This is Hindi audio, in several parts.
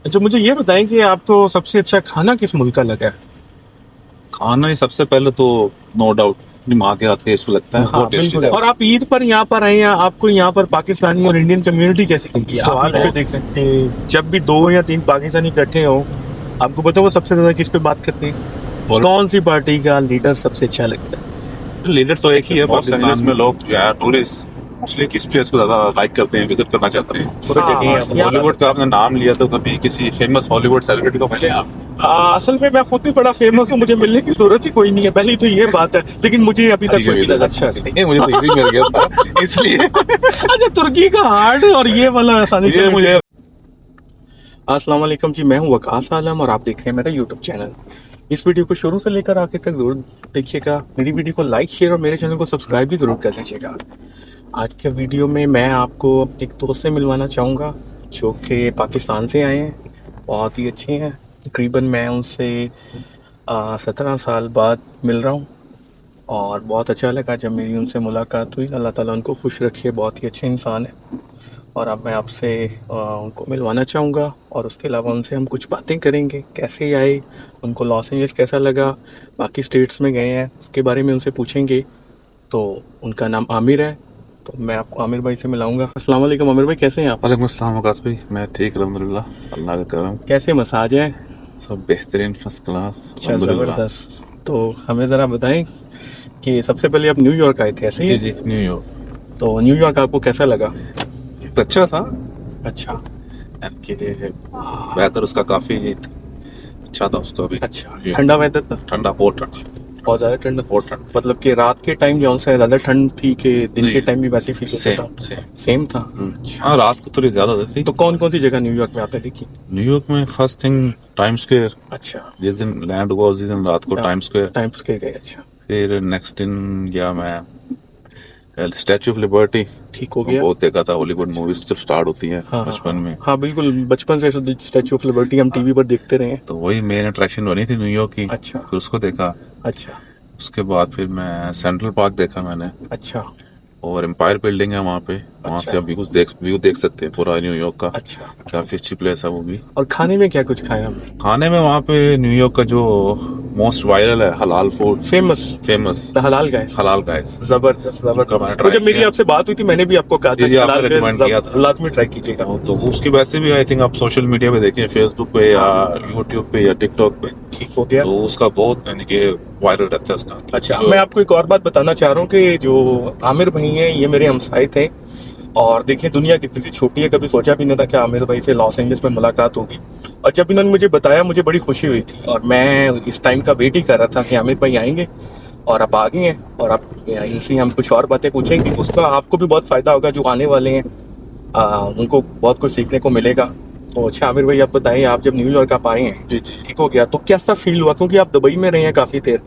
अच्छा, मुझे ये बताएं कि आपको सबसे अच्छा खाना किस मुल्क का लगा है? खाना ही सबसे पहले तो नो डाउट अपनी माँ के हाथ का इसको लगता है हाँ बहुत टेस्टी बिल्कुल। था। और आप ईद पर यहाँ पर आए हैं, आपको यहाँ पर पाकिस्तानी और इंडियन कम्युनिटी कैसी लगी है? आप सवाल ईद पे है। देखें कि जब भी 2 या 3 पाकिस्तानी इकट्ठे हो, आपको पता है वो सबसे ज्यादा किस पे बात करते हैं? और कौन सी पार्टी का लीडर सबसे अच्छा लगता है? लीडर तो एक ही है पाकिस्तान पाकिस्तान में। लोग यार टूरिस्ट मोस्टली किस प्लेस को ज्यादा लाइक करते हैं, विजिट करना चाहते हैं। पूरे जगह है, आप हॉलीवुड का आपने नाम लिया तो कभी किसी फेमस हॉलीवुड सेलिब्रिटी को मिले आप? असल में मैं खुद ही बड़ा फेमस हूँ, मुझे मिलने की जरूरत ही कोई नहीं है, पहली तो ये बात है। लेकिन मुझे अभी तक कोई मिला। अच्छा ये मुझे तो इजी मिल गया था इसलिए अच्छा, तुर्की का हार्ड और ये वाला आसानी ये से मुझे अस्सलाम वालेकुम जी, मैं हूं वकास आलम और आप देख रहे हैं मेरा यूट्यूब चैनल। इस वीडियो को शुरू से लेकर आखिर तक जरूर देखिएगा। मेरी वीडियो को लाइक शेयर और मेरे चैनल को सब्सक्राइब भी जरूर कर लीजिएगा। आज के वीडियो में मैं आपको एक दोस्त से मिलवाना चाहूँगा जो कि पाकिस्तान से आए हैं, बहुत ही अच्छे हैं। तकरीबन मैं उनसे 17 साल बाद मिल रहा हूँ और बहुत अच्छा लगा जब मेरी उनसे मुलाकात हुई। अल्लाह ताला उनको खुश रखे, बहुत ही अच्छे इंसान है। और अब मैं आपसे उनको मिलवाना चाहूँगा और उसके अलावा उनसे हम कुछ बातें करेंगे, कैसे आए, उनको लॉस एंजल्स कैसा लगा, बाकी स्टेट्स में गए हैं उसके बारे में उनसे पूछेंगे। तो उनका नाम आमिर है, तो मैं आपको आमिर भाई से मिलाऊंगा। अस्सलाम वालेकुम आमिर भाई, कैसे हैं आप? वालेकुम अस्सलाम वकास भाई, मैं ठीक अल्हम्दुलिल्लाह, अल्लाह का करम। कैसे मसाज है? सब बेहतरीन, फर्स्ट क्लास अच्छा, अल्हम्दुलिल्लाह। ज़बरदस्त। तो हमें ज़रा बताएं कि सबसे पहले आप न्यूयॉर्क आए थे, ऐसे जी ही? जी, न्यूयॉर्क तो न्यूयॉर्क आपको कैसा लगा? अच्छा था। अच्छा यानी कि वेदर उसका काफी अच्छा था उसका भी। अच्छा, ठंडा वेदर था? ठंडा, बहुत ठंड, बहुत ज़्यादा ठंड? बहुत ठंड। मतलब कि रात के टाइम जो है ज़्यादा ठंड थी कि दिन नहीं, के टाइम भी वैसे फील होता सेम था? सेम। सेम था। हाँ, रात को थोड़ी ज्यादा थी। तो कौन कौन सी जगह न्यूयॉर्क में आपने देखी? न्यूयॉर्क में फर्स्ट थिंग टाइम स्क्वायर, अच्छा, जिस दिन लैंड हुआ उस दिन रात को टाइम स्क्वायर। टाइम स्क्वायर गए? अच्छा, फिर नेक्स्ट दिन गया मैं स्टैचू ऑफ लिबर्टी। ठीक हो गया। बहुत देखा था हॉलीवुड मूवीज जब स्टार्ट होती है हाँ बचपन में। हाँ बिल्कुल, बचपन से स्टैचू ऑफ लिबर्टी हम टीवी पर देखते रहे हैं। तो वही मेन अट्रैक्शन बनी थी न्यूयॉर्क की। अच्छा। फिर उसको देखा। अच्छा उसके बाद फिर मैं सेंट्रल पार्क देखा मैंने, अच्छा और एम्पायर बिल्डिंग है वहाँ पे। वहाँ अच्छा। से आप व्यू देख सकते हैं पूरा न्यूयॉर्क का। अच्छा, काफी अच्छी प्लेस है वो भी। और खाने में क्या कुछ खाया हमने? खाने में वहाँ पे न्यूयॉर्क का जो मोस्ट वायरल है हलाल फूड, फेमस फेमस हलाल गाइस। हलाल गाइस। जबरदस्त उनका मैंने जबरदस्त। try तो जब मेरी किया। आपसे बात हुई थी मैंने भी आपको कहा था जी, कि आपने हलाल recommend किया गाइस था। लाजमी ट्राई कीजिएगा। तो उसकी वैसे भी आई थिंक आप सोशल मीडिया पे देखें, फेसबुक पे या यूट्यूब पे या टिकटॉक पे, ठीक हो गया। तो उसका बहुत यानी कि वायरल रहता है उसका। अच्छा, मैं आपको एक और बात बताना चाह रहा हूँ कि जो आमिर भाई हैं ये मेरे हमसाए थे। और देखिए दुनिया कितनी सी छोटी है, कभी सोचा भी नहीं था कि आमिर भाई से लॉस एंजल्स में मुलाकात होगी। और जब इन्होंने मुझे बताया मुझे बड़ी खुशी हुई थी और मैं इस टाइम का वेट ही कर रहा था कि आमिर भाई आएंगे। और आप आ गए हैं और आप इनसे हम कुछ और बातें पूछेंगे, उसका आपको भी बहुत फ़ायदा होगा। जो आने वाले हैं उनको बहुत कुछ सीखने को मिलेगा। तो अच्छा आमिर भाई, आप बताइए, आप जब न्यूयॉर्क आप आए हैं, जी जी। ठीक हो गया, तो कैसा फील हुआ? क्योंकि आप दुबई में रहे हैं काफ़ी देर,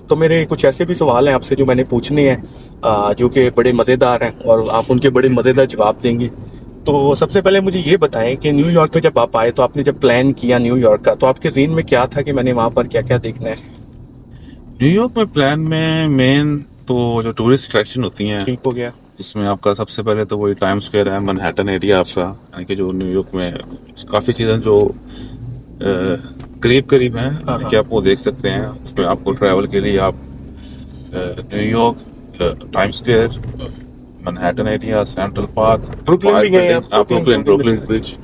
तो मेरे कुछ ऐसे भी सवाल हैं आपसे जो मैंने पूछने हैं जो कि बड़े मज़ेदार हैं और आप उनके बड़े मज़ेदार जवाब देंगे। तो सबसे पहले मुझे ये बताएं कि न्यूयॉर्क में जब आप आए तो आपने जब प्लान किया न्यूयॉर्क का, तो आपके ज़हन में क्या था कि मैंने वहाँ पर क्या क्या देखना है? न्यूयॉर्क में प्लान में मेन तो जो टूरिस्ट अट्रैक्शन होती हैं, ठीक हो गया। इसमें आपका सबसे पहले तो वही टाइम स्क्वायर है, मैनहट्टन एरिया आपका। यानी कि जो न्यूयॉर्क में काफी चीजें जो करीब करीब हैं, यानी कि आप वो देख सकते हैं। उसमें आपको ट्रैवल के लिए आप New York, time square, Manhattan area, central park, Brooklyn भी गए आप? Brooklyn bridge.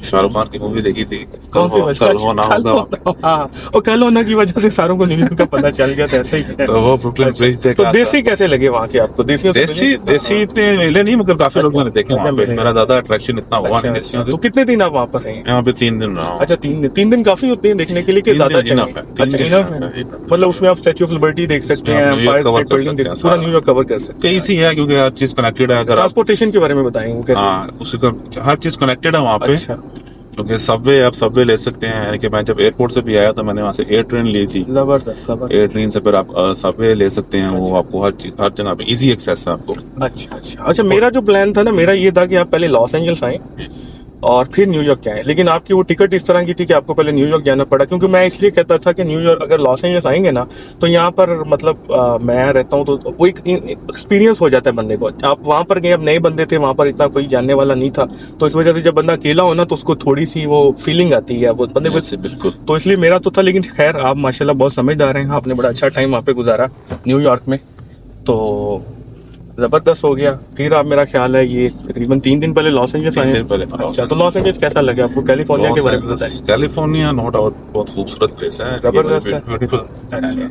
शाहरुख खान की मूवी देखी थी कौन सी कल हो ना होगा। हाँ, और कल होना की वजह से सारों को न्यूयॉर्क का पता चल गया था, ऐसा ही है। तो वो ब्रुकलिन ब्रिज तो देखा। देसी कैसे लगे वहाँ के आपको? देसियों से देसी मिले? देसी इतने मिले नहीं, मगर काफी लोग मैंने देखे वहाँ पे। मेरा ज्यादा अट्रैक्शन इतना हुआ अच्छा, नहीं देसियों से। तो कितने दिन आप वहाँ पर रहे? यहाँ पे 3 दिन रहा हूँ। अच्छा, 3 दिन काफी होते हैं देखने के लिए कि 3 ज्यादा दिन enough चाहिए? है, 3 अच्छा, दिन enough enough है। है। मतलब उसमें आप स्टैचू ऑफ लिबर्टी देख सकते उसमें हैं, आप न्यूयॉर्क एम्पायर cover स्टेट कर बिल्डिंग सकते देख हैं सकते हैं, पूरा सारा। न्यूयॉर्क कवर कर सकते हैं। तो इसी है क्योंकि हर चीज कनेक्टेड है। अगर आप ट्रांसपोर्टेशन के बारे में बताएं वो कैसे? हाँ, उसका हर चीज कनेक्टेड है वहाँ पे। अच्छा, क्योंकि सबवे आप सबवे ले सकते हैं। यानी कि मैं जब एयरपोर्ट से भी आया तो मैंने वहाँ से एयर ट्रेन ली थी। जबरदस्त जबरदस्त। एयर ट्रेन से फिर आप सबवे ले सकते हैं। वो आपको हर जगह पे इजी एक्सेस है आपको। अच्छा अच्छा अच्छा, मेरा जो प्लान था ना, मेरा ये था कि आप पहले लॉस एंजल्स आए और फिर न्यूयॉर्क जाएं। लेकिन आपकी वो टिकट इस तरह की थी कि आपको पहले न्यूयॉर्क जाना पड़ा, क्योंकि मैं इसलिए कहता था कि न्यूयॉर्क अगर लॉस एंजल्स आएंगे ना तो यहाँ पर मतलब मैं रहता हूँ तो वो एक एक्सपीरियंस हो जाता है बंदे को। आप वहाँ पर गए, अब नए बंदे थे, वहाँ पर इतना कोई जानने वाला नहीं था, तो इस वजह से जब बंदा अकेला हो ना तो उसको थोड़ी सी वो फीलिंग आती है वो बंदे को। से बिल्कुल। तो इसलिए मेरा तो था, लेकिन खैर आप माशाल्लाह बहुत समझदार हैं, आपने बड़ा अच्छा टाइम वहाँ पे गुजारा न्यूयॉर्क में, तो जबरदस्त हो गया। फिर आप मेरा ख्याल है ये तकरीबन 3 दिन पहले लॉस एंजेलिस आए 3 हैं। दिन पहले अच्छा, तो लॉस एंजेलिस कैसा लगा आपको? कैलिफोर्निया के बारे में बताइए। कैलिफोर्निया नो डाउट बहुत खूबसूरत प्लेस है, जबरदस्त है। ब्यूटीफुल। अच्छा।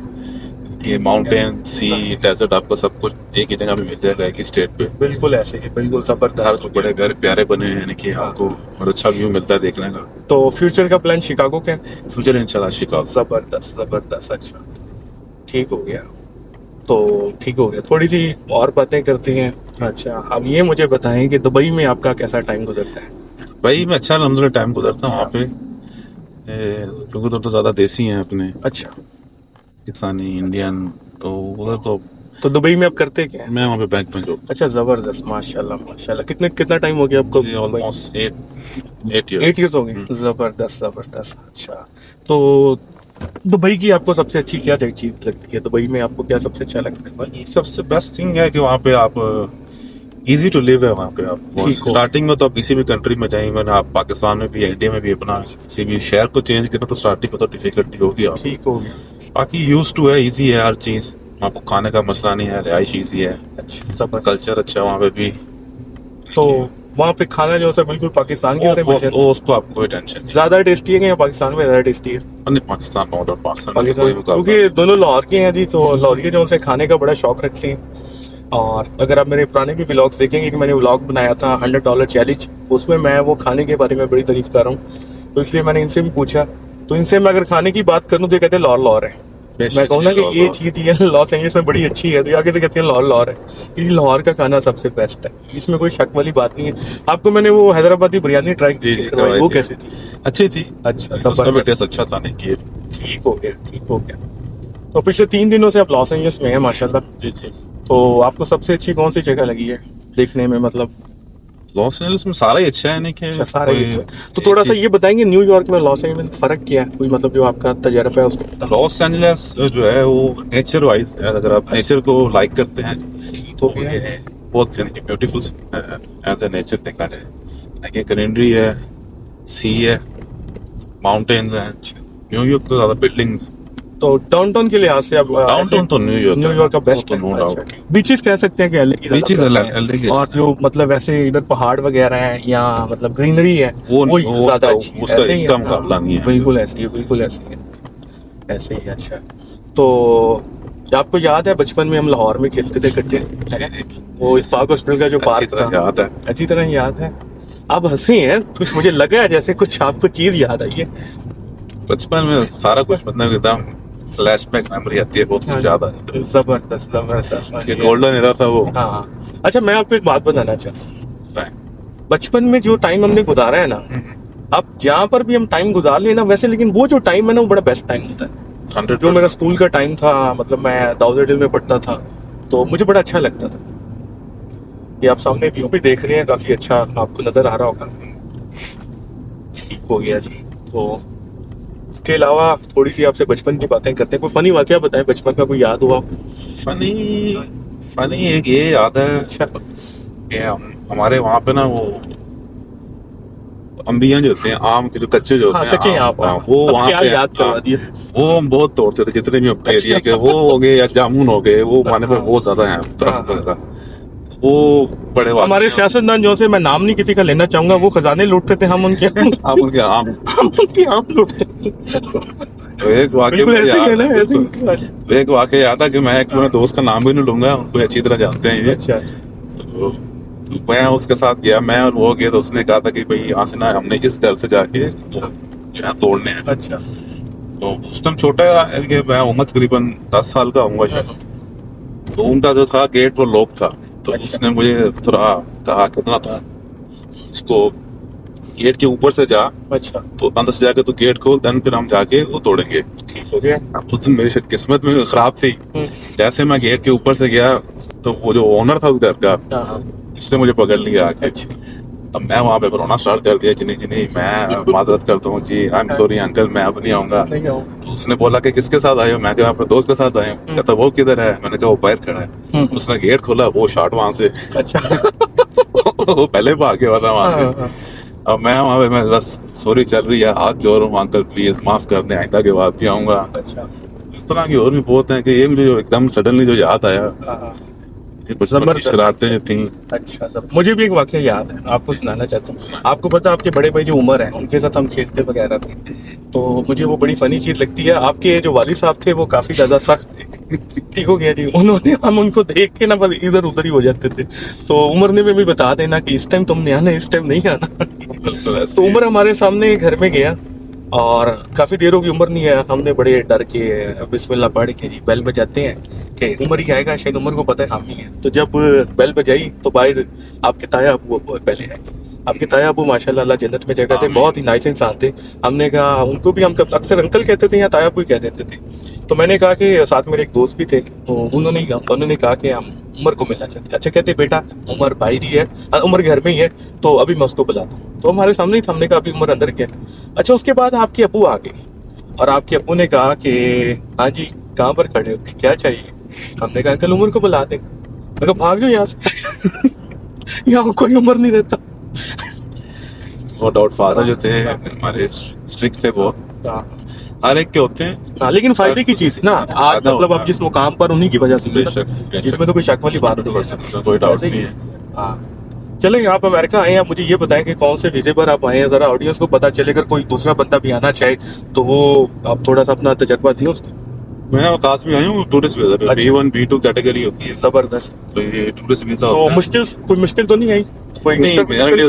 ये माउंटेन, सी, डेजर्ट, आपको सब कुछ एक ही जगह पे मिल जाएगा, एक ही स्टेट पे। बिल्कुल ऐसे ही, बिल्कुल घर जबरदस्त। जो बड़े घर प्यारे बने हैं, यानी कि आपको और अच्छा व्यू मिलता है देखने का। तो फ्यूचर का प्लान शिकागो का है? फ्यूचर इंशाल्लाह शिकागो। जबरदस्त जबरदस्त। अच्छा, ठीक हो गया, तो ठीक हो गया। थोड़ी सी और बातें करते हैं। अच्छा, अब ये मुझे बताएं कि दुबई में आपका कैसा टाइम गुजरता है? भाई मैं अच्छा अल्हम्दुलिल्लाह टाइम गुजरता हूँ वहाँ पे, क्योंकि उधर तो ज्यादा देसी हैं अपने, अच्छा, पाकिस्तानी, इंडियन, तो उधर तो दुबई में आप करते क्या हैं? मैं वहाँ पे बैंक में जॉब। अच्छा, जबरदस्त, माशाल्लाह माशाल्लाह। कितना टाइम हो गया आपको दुबई? Almost 8 8 years. ईयर्स हो गए। जबरदस्त जबरदस्त। अच्छा, तो दुबई की आपको सबसे अच्छी क्या चीज लगती है? दुबई में आपको क्या सबसे अच्छा लगता है? भाई सबसे बेस्ट थिंग है कि वहाँ पे आप इजी टू लिव है वहाँ पे। आप ठीक हो। स्टार्टिंग में तो आप किसी भी कंट्री में जाएंगे, मैंने आप पाकिस्तान में भी, इंडिया में भी, अपना किसी भी शहर को चेंज करना तो स्टार्टिंग में तो डिफिकल्टी होगी आप। ठीक हो गया। बाकी यूज टू है, इजी है हर चीज, आपको खाने का मसला नहीं है, रिहाइश इजी है, अच्छा, जबरदस्त। कल्चर अच्छा है वहाँ पे भी। तो वहाँ पे खाना जो है बिल्कुल पाकिस्तान की तरह मिल जाता है? उसको आपको कोई टेंशन नहीं। ज्यादा टेस्टी है कि या पाकिस्तान में ज्यादा टेस्टी है? नहीं, पाकिस्तान में और पाकिस्तान में तो कोई पाकिस्तान, मुकाबला क्योंकि दोनों लाहौर के हैं जी, तो लाहौरिये जो उनसे खाने का बड़ा शौक रखते हैं। और अगर आप मेरे पुराने भी व्लॉग्स देखेंगे कि मैंने व्लॉग बनाया था $100 चैलेंज, उसमें मैं वो खाने के बारे में बड़ी तारीफ कर रहा हूँ। तो इसलिए मैंने इनसे भी पूछा, तो इनसे मैं अगर खाने की बात करूँ तो ये कहते हैं लाहौर लाहौर है। मैं कहूँ ना कि ये चीज ये लॉस एंजल्स में बड़ी अच्छी है, तो आगे तो कहते हैं लाहौर लाहौर है, क्योंकि लाहौर का खाना सबसे बेस्ट है, इसमें कोई शक वाली बात नहीं है। आपको मैंने वो हैदराबादी बिरयानी ट्राई की, वो कैसी थी? अच्छी थी। अच्छा, उसका भी जबरदस्त। टेस्ट अच्छा था, नहीं कि ठीक हो गया, ठीक हो गया। तो पिछले 3 दिनों से आप लॉस एंजल्स में हैं माशाल्लाह, जी जी। तो आपको सबसे अच्छी कौन सी जगह लगी है देखने में? मतलब लॉस एंजल्स में सारा ही अच्छा है, नहीं कि अच्छा, सारे ही कोई अच्छा। तो थोड़ा सा ये बताएंगे न्यूयॉर्क में लॉस एंजल्स में फर्क क्या है? कोई मतलब जो आपका तजर्बा है उसको बताओ। लॉस एंजल्स जो है वो नेचर वाइज है, अगर आप नेचर को लाइक करते हैं तो ये बहुत यानी कि ब्यूटीफुल एज ए नेचर देखा जाए, लाइक ग्रीनरी है, सी है, माउंटेन्स हैं। न्यूयॉर्क तो ज्यादा बिल्डिंग्स, तो डाउनटाउन के लिहाज से आप डाउनटाउन तो न्यूयॉर्क का बेस्ट तो है। नो अच्छा, डाउट। बीचेस कह सकते हैं कि LA की ज्यादा Beaches best LA की है। और अच्छी जो मतलब वैसे इधर पहाड़ वगैरह हैं या मतलब ग्रीनरी है वो ज्यादा उसका- अच्छी है। उसका ऐसे ही इसका है ना? मुकाबला नहीं है। बिल्कुल ऐसे ही है, बिल्कुल ऐसे ही है, ऐसे ही। अच्छा, तो आपको याद है बचपन में हम लाहौर में खेलते थे इकट्ठे, वो इत्तेफाक हॉस्पिटल का जो अच्छी पार्क तरह था? याद है। अच्छी तरह याद है। आप हंसे हैं, कुछ मुझे लगा है जैसे कुछ आपको चीज याद आई है। बचपन में सारा कुछ मतलब एकदम फ्लैशबैक मेमोरी आती है, बहुत कुछ याद आता है। जबरदस्त जबरदस्त। ये गोल्डन एरा था वो। हाँ, अच्छा, मैं आपको एक बात बताना चाहता हूँ। Right. बचपन में जो टाइम हमने गुजारा है ना, अब जहाँ पर भी हम टाइम गुजार लेना वैसे, लेकिन वो जो टाइम है ना वो बड़ा बेस्ट टाइम होता है। 100% जो मेरा स्कूल का टाइम था, मतलब मैं दाऊद में पढ़ता था, तो मुझे बड़ा अच्छा लगता था। ये आप सामने व्यू भी देख रहे हैं, काफी अच्छा आपको नजर आ रहा होगा। ठीक हो गया जी। तो इसके अलावा थोड़ी सी आपसे बचपन की बातें करते हैं। कोई फनी वाकया बताएं बचपन का, कोई याद हुआ? फनी फनी एक ये याद है अच्छा, कि हमारे वहाँ पे ना वो अंबियां जो होते हैं, आम के जो कच्चे जो हाँ, होते हैं, कच्चे आम, आप वो अब वहाँ क्या पे याद करवा दिया। वो हम बहुत तोड़ते थे, जितने भी अपने अच्छा। एरिया के वो हो गए या जामुन हो गए, वो हमारे पे हाँ। बहुत ज्यादा है हाँ। दरख्त वगैरह, वो बड़े हमारे सियासतदान जो से मैं नाम नहीं किसी का लेना चाहूंगा, वो खजाने लूटते थे, हम उनके आप उनके आम। हम उनके आम लूटते थे। तो एक वाक्य बिल्कुल मुझे ऐसे ही है याद ना, है, ऐसे बिल्कुल। ही। तो एक वाक्य याद था कि मैं एक अपने दोस्त का नाम भी नहीं लूंगा, उनको अच्छी तरह जानते हैं ये। अच्छा, तो मैं उसके साथ गया, मैं और वो गए, तो उसने कहा था कि भाई यहाँ से ना हमने इस घर से जाके वो यहाँ तोड़ने हैं। अच्छा, तो उस टाइम छोटा है कि मैं उम्र तकरीबन 10 साल का हूँ शायद, तो उनका जो था गेट वो लॉक था, तो अच्छा। उसने मुझे थोड़ा कहा कितना तो इसको गेट के ऊपर से जा, अच्छा, तो अंदर से जाके तो गेट खोल, देन फिर हम जाके वो तोड़ेंगे। ठीक हो गया। उस दिन मेरी शायद किस्मत में खराब थी, जैसे मैं गेट के ऊपर से गया तो वो जो ओनर था उस घर का, हाँ, हाँ। उसने मुझे पकड़ लिया आके। अच्छा, अब मैं वहाँ पे रोना स्टार्ट कर दिया, जी नहीं मैं माजरत करता हूँ जी, आई एम सॉरी अंकल, मैं अब नहीं आऊंगा। नहीं आओ। तो उसने बोला कि किसके साथ आए हो? मैं कहा अपने दोस्त के साथ आए हूँ। कहता वो किधर है? मैंने कहा वो बाहर खड़ा है। उसने गेट खोला, वो शॉट वहां से अच्छा। वो पहले भाग गया था वहां से। हाँ, अब मैं वहां पे मैं बस सॉरी चल रही है, हाथ जोड़ रहा हूँ, अंकल प्लीज माफ कर दें, आइंदा के बाद नहीं आऊंगा। अच्छा। इस तरह की और भी बहुत है कि ये मुझे जो एकदम सडनली जो याद आया, हाँ, ये बचपन की जबरदस्त। शरारतें जो थी। अच्छा सर, मुझे भी एक वाकया याद है, आपको सुनाना चाहता हूँ। आपको पता है, आपके बड़े भाई जो उमर है, उनके साथ हम खेलते वगैरह थे, तो मुझे वो बड़ी फनी चीज लगती है। आपके जो वालिद साहब थे वो काफी ज्यादा सख्त थे, ठीक हो गया जी। उन्होंने, हम उनको देख के ना बस इधर उधर ही हो जाते थे। तो उमर ने भी बता देना कि इस टाइम तुमने आना, इस टाइम नहीं आना। बिल्कुल ऐसे तो ही। उमर हमारे सामने घर में गया और काफी देर होगी, उमर नहीं आया। हमने बड़े डर के बिस्मिल्लाह पढ़ के जी बेल बजाते हैं कि उमर ही आएगा, शायद उमर को पता है हम ही हैं। तो जब बेल बजाई तो बाहर आपके ताया अबू पहले आए। आपके ताया अबू माशाल्लाह अल्लाह जन्नत में जगह थे, बहुत ही नाइस इंसान थे। हमने कहा, उनको भी हम अक्सर अंकल कहते थे या ताया अबू ही कह देते थे। तो मैंने कहा कि साथ मेरे एक दोस्त भी थे, तो उन्होंने कहा कि हम उमर को मिलना चाहते हैं। अच्छा, कहते बेटा उमर बाहर ही है, उमर घर में ही है, तो अभी मैं उसको बुलाता हूँ। तो हमारे सामने ही था, हमने कहा अभी उमर अंदर गया। अच्छा, उसके बाद आपके अबू आ गए और आपके अबू ने कहा कि हाँ जी कहाँ पर खड़े हो, क्या चाहिए? हमने कहा अंकल उमर को बुला दे। मैं कहा भाग जाओ यहाँ से। यहाँ कोई उमर नहीं रहता। नो डाउट फादर जो थे हमारे स्ट्रिक्ट थे बहुत, हर एक के होते हैं। हाँ, लेकिन फायदे की चीज है ना आज, फायदा मतलब होता आप है। जिस मुकाम पर उन्हीं की वजह से मिले, बेशक, बेशक। इसमें तो कोई शक वाली बात नहीं है। इसमें कोई डाउट ऐसे ही नहीं है। है। हाँ, चलें, आप अमेरिका आए हैं, आप मुझे ये बताएं कि कौन से वीजे पर आप आए हैं, जरा ऑडियंस को पता चले। अगर कोई दूसरा बंदा भी आना चाहे तो वो आप थोड़ा सा अपना तजर्बा दिए उसको। मैं अवकाश में आई हूँ टूरिस्ट वीजा पे, अच्छा। B1 B2 कैटेगरी होती है, जबरदस्त। तो ये टूरिस्ट वीजा तो होता है। कोई मुश्किल तो नहीं आई? कोई नहीं,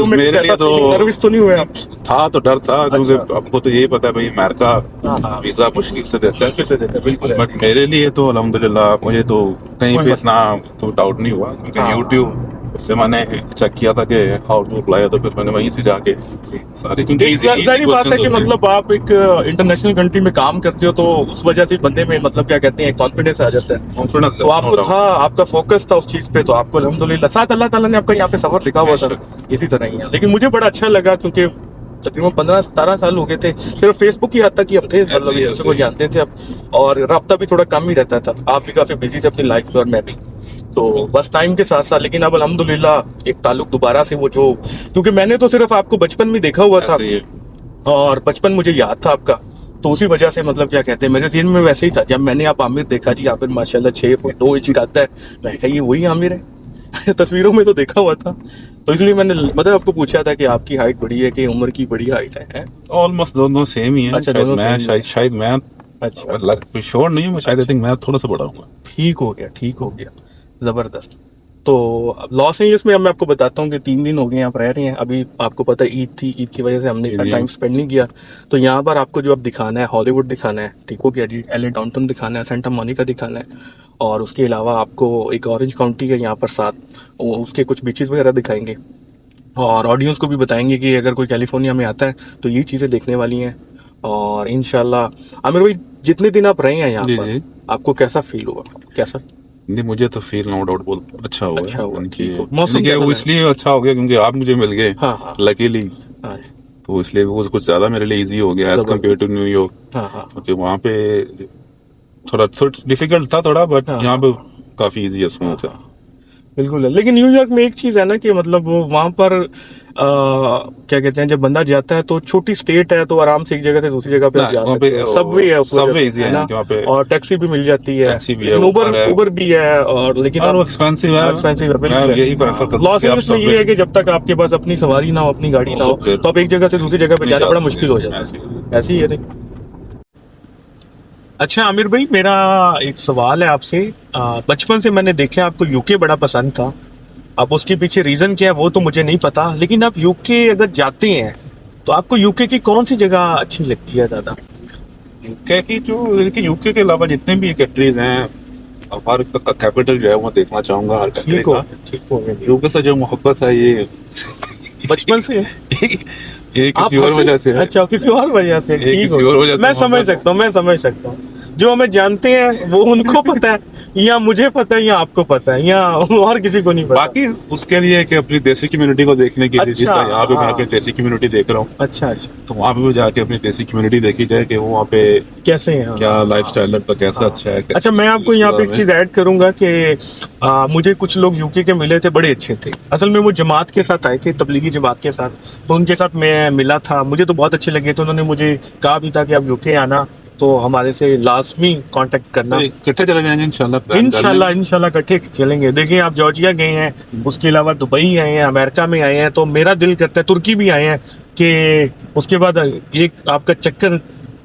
मेरे लिए तो नर्वस तो नहीं हुए आप? था तो डर था, क्योंकि अच्छा। आपको तो यही पता है भाई अमेरिका हाँ, हाँ। वीजा मुश्किल से देता मुश्किल है। से देता है, बिल्कुल है। बट मेरे लिए तो अल्हम्दुलिल्लाह मुझे तो कहीं कोई पे मसला इतना तो डाउट नहीं हुआ, क्योंकि हाँ। यूट्यूब से मैंने चेक किया था कि हाउ टू अप्लाई, तो फिर मैंने वहीं से जाके सारी, क्योंकि जाहिर बात है कि मतलब आप एक इंटरनेशनल कंट्री में काम करते हो, तो उस वजह से बंदे में मतलब क्या कहते हैं कॉन्फिडेंस आ जाता है। कॉन्फिडेंस तो आपको था, आपका फोकस था उस चीज पे, तो आपको अल्हम्दुलिल्लाह साथ अल्लाह ताला ने आपका यहाँ पे सफर लिखा हुआ था इसी तरह ही है। लेकिन मुझे बड़ा अच्छा लगा, क्योंकि तकरीबन 15-17 साल हो गए थे, सिर्फ फेसबुक की हद तक ही हम थे, मतलब एक दूसरे को जानते थे अब, और राब्ता भी थोड़ा कम ही रहता था। आप भी काफी बिजी थे अपनी लाइफ में और मैं भी, तो बस टाइम के साथ साथ। लेकिन अब अल्हम्दुलिल्लाह एक ताल्लुक दोबारा से वो जो, क्योंकि मैंने तो सिर्फ आपको बचपन में देखा हुआ था और बचपन मुझे याद था आपका, तो उसी वजह से मतलब क्या कहते हैं मेरे ज़हन में वैसे ही था। जब मैंने आप आमिर देखा जी, आमिर माशाल्लाह 6 फुट 2 इंच का आता है, मैं कहा ये वही आमिर है। तस्वीरों में तो देखा हुआ था, तो इसलिए मैंने मतलब आपको पूछा था कि आपकी हाइट बड़ी है कि उम्र की बड़ी हाइट है? ऑलमोस्ट दोनों सेम ही है। अच्छा, शायद दोनों मैं same ही शायद मैं अच्छा, श्योर नहीं हूँ, शायद आई थिंक मैं थोड़ा सा बड़ा हूँ। ठीक हो गया, ठीक हो गया, जबरदस्त। तो लॉस एंजल्स में अब मैं आपको बताता हूँ कि 3 दिन हो गए आप रह रहे हैं। अभी आपको पता है ईद थी, ईद की वजह से हमने इतना जी। टाइम स्पेंड नहीं किया। तो यहाँ पर आपको जो अब दिखाना है, हॉलीवुड दिखाना है, ठीक हो गया जी, LA डाउनटाउन दिखाना है, सेंटा मोनिका दिखाना है, और उसके अलावा आपको एक ऑरेंज काउंटी है यहाँ पर साथ, उसके कुछ बीचेस वगैरह दिखाएंगे, और ऑडियंस को भी बताएंगे कि अगर कोई कैलिफोर्निया में आता है तो ये चीज़ें देखने वाली हैं। और इंशाल्लाह आमिर भाई, जितने दिन आप रहे हैं यहाँ जी, पर, जी। आपको कैसा फील हुआ? कैसा? नहीं, मुझे तो फील नो डाउट बहुत अच्छा हुआ अच्छा है। हुआ, यानी ठीक कि- हो। मौसम यानी कि कैसा वो लगा? इसलिए अच्छा हो गया क्योंकि आप मुझे मिल गए, हाँ, हाँ। लकीली, हाँ, तो इसलिए वो कुछ ज्यादा मेरे लिए इजी हो गया एज जबरदस्त। कम्पेयर टू न्यूयॉर्क, हाँ, हाँ, क्योंकि वहाँ पे थोड़ा डिफिकल्ट था थोड़ा, बट हाँ, यहाँ पे काफी इजी है, स्मूथ है। बिल्कुल है। लेकिन न्यूयॉर्क में एक चीज है ना कि मतलब वो वहां पर क्या कहते हैं, जब बंदा जाता है तो छोटी स्टेट है, तो आराम से एक जगह से दूसरी जगह पे ना, जा वहाँ सकते पे हैं। सबवे है उस वजह सबवे से, easy है है ना, कि वहाँ पे और टैक्सी भी मिल जाती है। टैक्सी भी है, लेकिन Uber है। उबर भी है, और लेकिन और वो एक्सपेंसिव है। एक्सपेंसिव है, मैं बिल्कुल। यही प्रेफर करता हूँ लॉस कि आप एंजल्स में ये सबवे- है कि जब तक आपके पास अपनी सवारी ना हो, अपनी गाड़ी ना हो, फिर तो आप एक जगह से दूसरी जगह पे नहीं जाना जा बड़ा सकते। मुश्किल हो जाता ऐसे ही। है। ऐसे ही है नहीं। अच्छा आमिर भाई, मेरा एक सवाल है आपसे। बचपन से मैंने देखा आपको यूके बड़ा पसंद था। अब उसके पीछे रीजन क्या है वो तो मुझे नहीं पता, लेकिन आप यूके अगर जाते हैं तो आपको यूके की कौन सी जगह अच्छी लगती है ज्यादा? यूके की जो, देखिए यूके के अलावा जितने भी कंट्रीज हैं, अब हर का कैपिटल जो है वो देखना चाहूंगा, हर कंट्री ठीक हो, का। ठीक हो गया। यूके से जो मोहब्बत है ये बचपन से ये आप किसी और हंसे? वजह से है। अच्छा, किसी और वजह से, ये ठीक किसी हो। और वजह से मैं समझ मोहब्बत है। सकता हूँ, मैं समझ सकता हूँ। जो हमें जानते हैं वो उनको पता है, या मुझे पता है, या आपको पता है, या और किसी को नहीं पता। बाकी उसके लिए कि अपनी देसी कम्युनिटी को देखने के लिए, जिस अच्छा, तरह यहाँ पे मैं हाँ। अपनी देसी कम्युनिटी देख रहा हूँ, अच्छा अच्छा, तो वहाँ पे भी जाके अपनी देसी कम्युनिटी देखी जाए कि वो वहाँ पे कैसे हैं? क्या लाइफ स्टाइल का कैसा अच्छा है, कैसा अच्छा, मैं आपको यहाँ पे एक है। चीज ऐड करूंगा कि मुझे कुछ लोग यूके के मिले थे, बड़े अच्छे थे। असल में वो जमात के साथ आए थे, तबलीगी जमात के साथ, तो उनके साथ मैं मिला था, मुझे तो बहुत अच्छे लगे। तो उन्होंने मुझे कहा भी था कि आप यूके आना तो हमारे से लाजमी कांटेक्ट करना। तो इकट्ठे चले जाएंगे इंशाल्लाह। इंशाल्लाह इकट्ठे चलेंगे। देखिए, आप जॉर्जिया गए हैं, उसके अलावा दुबई आए हैं, अमेरिका में आए हैं, तो मेरा दिल करता है, तुर्की भी आए हैं, कि उसके बाद एक आपका चक्कर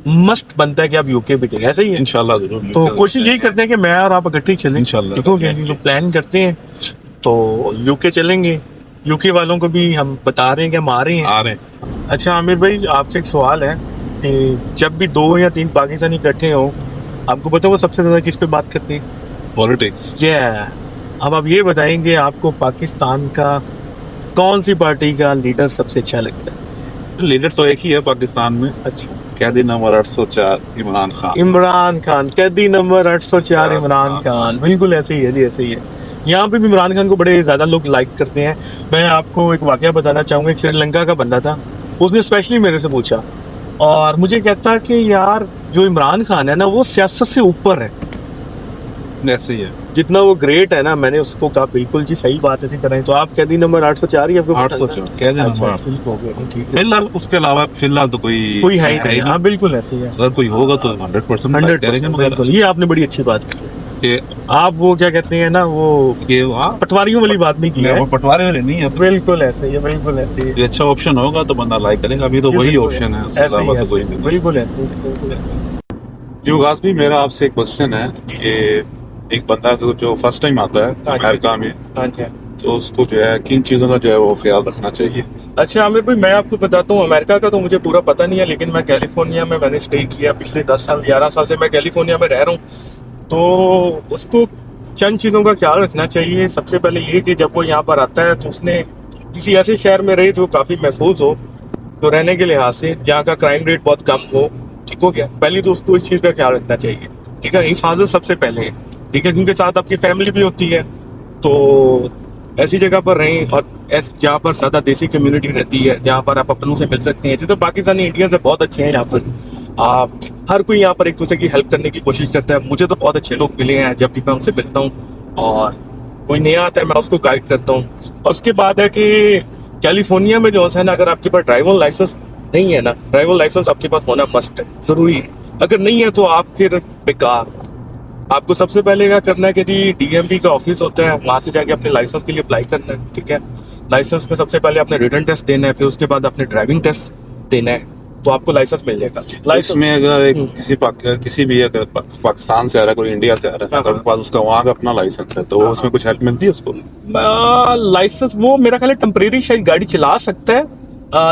मस्ट बनता है कि आप यूके भी जाए। ऐसे ही है। इंशाल्लाह जरूर। तो कोशिश यही करते हैं कि मैं और आप इकट्ठे ही चलें। इंशाल्लाह। ठीक हो गया जी, तो प्लान करते हैं तो यूके चलेंगे। यूके वालों को भी हम बता रहे हैं कि हम आ रहे हैं। आ रहे हैं। अच्छा आमिर भाई, आपसे एक सवाल है कि जब भी 2 या 3 पाकिस्तानी इकट्ठे हो, आपको पता है वो सबसे ज्यादा किस पे बात करते हैं? पॉलिटिक्स। अब आप ये बताएंगे आपको पाकिस्तान का कौन सी पार्टी का लीडर सबसे अच्छा लगता है? लीडर तो एक ही है पाकिस्तान में, अच्छा, कैदी नंबर 804 इमरान खान। इमरान खान, कैदी नंबर 804 इमरान खान। बिल्कुल ऐसे ही है जी, ऐसे ही है। यहाँ पे भी इमरान खान को बड़े ज्यादा लोग लाइक करते हैं। मैं आपको एक वाकया बताना चाहूंगा। एक श्रीलंका का बंदा था, उसने स्पेशली मेरे से पूछा और मुझे कहता कि यार जो इमरान खान है ना, वो सियासत से ऊपर है, ऐसे ही है। जितना वो ग्रेट है ना। मैंने उसको कहा बिल्कुल जी सही बात है, इसी तरह ही। तो आप कैदी नंबर 804 ही आपको पसंद है? 804 कैदी अच्छा, नंबर। ठीक हो गया, ठीक है। फिलहाल उसके अलावा फिलहाल तो कोई है ही नहीं। हाँ बिल्कुल ऐसे ही है। अगर कोई होगा तो 100% लाइक करेंगे, 100% मगर बिल्कुल। ये आपने बड़ी अच्छी बात की कि आप वो क्या कहते हैं ना, वो ये वहाँ पटवारियों वाली बात नहीं की है। वो पटवारे वाले नहीं है। बिल्कुल ऐसे ही है, बिल्कुल ऐसे ही है। ये अच्छा ऑप्शन होगा तो बंदा लाइक करेगा। अभी तो वही ऑप्शन है, उसके ऐसे ही अलावा है, तो कोई नहीं। बिल्कुल ऐसे ही है, बिल्कुल ऐसे ही है। जी वकास भी, मेरा आपसे एक क्वेश्चन है कि एक बंदा को जो फर्स्ट टाइम आता है अमेरिका में, हाँ जी। तो उसको जो है किन चीजों का जो है वो ख्याल रखना चाहिए? अच्छा आमिर भाई, मैं आपको बताता हूँ, अमेरिका का तो मुझे पूरा पता नहीं है, लेकिन मैं कैलिफोर्निया में मैंने स्टे किया पिछले 10 साल 11 साल से मैं कैलिफोर्निया में रह रहा हूँ। तो उसको चंद चीज़ों का ख्याल रखना चाहिए। सबसे पहले ये कि जब वो यहाँ पर आता है तो उसने किसी ऐसे शहर में रहे जो काफ़ी महफूज हो, जो रहने के लिहाज से जहाँ का क्राइम रेट बहुत कम हो। ठीक हो गया, पहले तो उसको इस चीज़ का ख्याल रखना चाहिए। ठीक है, हिफाजत सबसे पहले है। ठीक है, क्योंकि साथ आपकी फैमिली भी होती है, तो ऐसी जगह पर रहें और जहाँ पर ज़्यादा देसी कम्युनिटी रहती है, जहाँ पर आप अपनों से मिल सकते हैं। जैसे पाकिस्तानी इंडियन से बहुत अच्छे हैं यहाँ पर। आप हर कोई यहाँ पर एक दूसरे की हेल्प करने की कोशिश करता है। मुझे तो बहुत अच्छे लोग मिले हैं, जब भी मैं उनसे मिलता हूँ और कोई नया आता है मैं उसको गाइड करता हूँ। और उसके बाद है कि कैलिफोर्निया में जो है ना, अगर आपके पास ड्राइविंग लाइसेंस नहीं है ना, ड्राइविंग लाइसेंस आपके पास होना मस्ट है, जरूरी है। अगर नहीं है तो आप फिर बेकार। आपको सबसे पहले क्या करना है कि जी डीएमवी का ऑफिस होता है, वहां से जाके अपने लाइसेंस के लिए अप्लाई करना है। ठीक है, लाइसेंस में सबसे पहले आपने रिटन टेस्ट देना है, फिर उसके बाद अपने ड्राइविंग टेस्ट देना है, तो आपको लाइसेंस मिल जाएगा। लाइसेंस इसमें अगर एक किसी भी अगर पाकिस्तान से आ रहा है, कोई इंडिया से आ रहा है, अगर उसके पास उसका वहाँ का अपना लाइसेंस है, तो उसमें कुछ हेल्प मिलती है उसको? लाइसेंस वो मेरा ख्याल है टेम्परेरी शायद गाड़ी चला सकता है,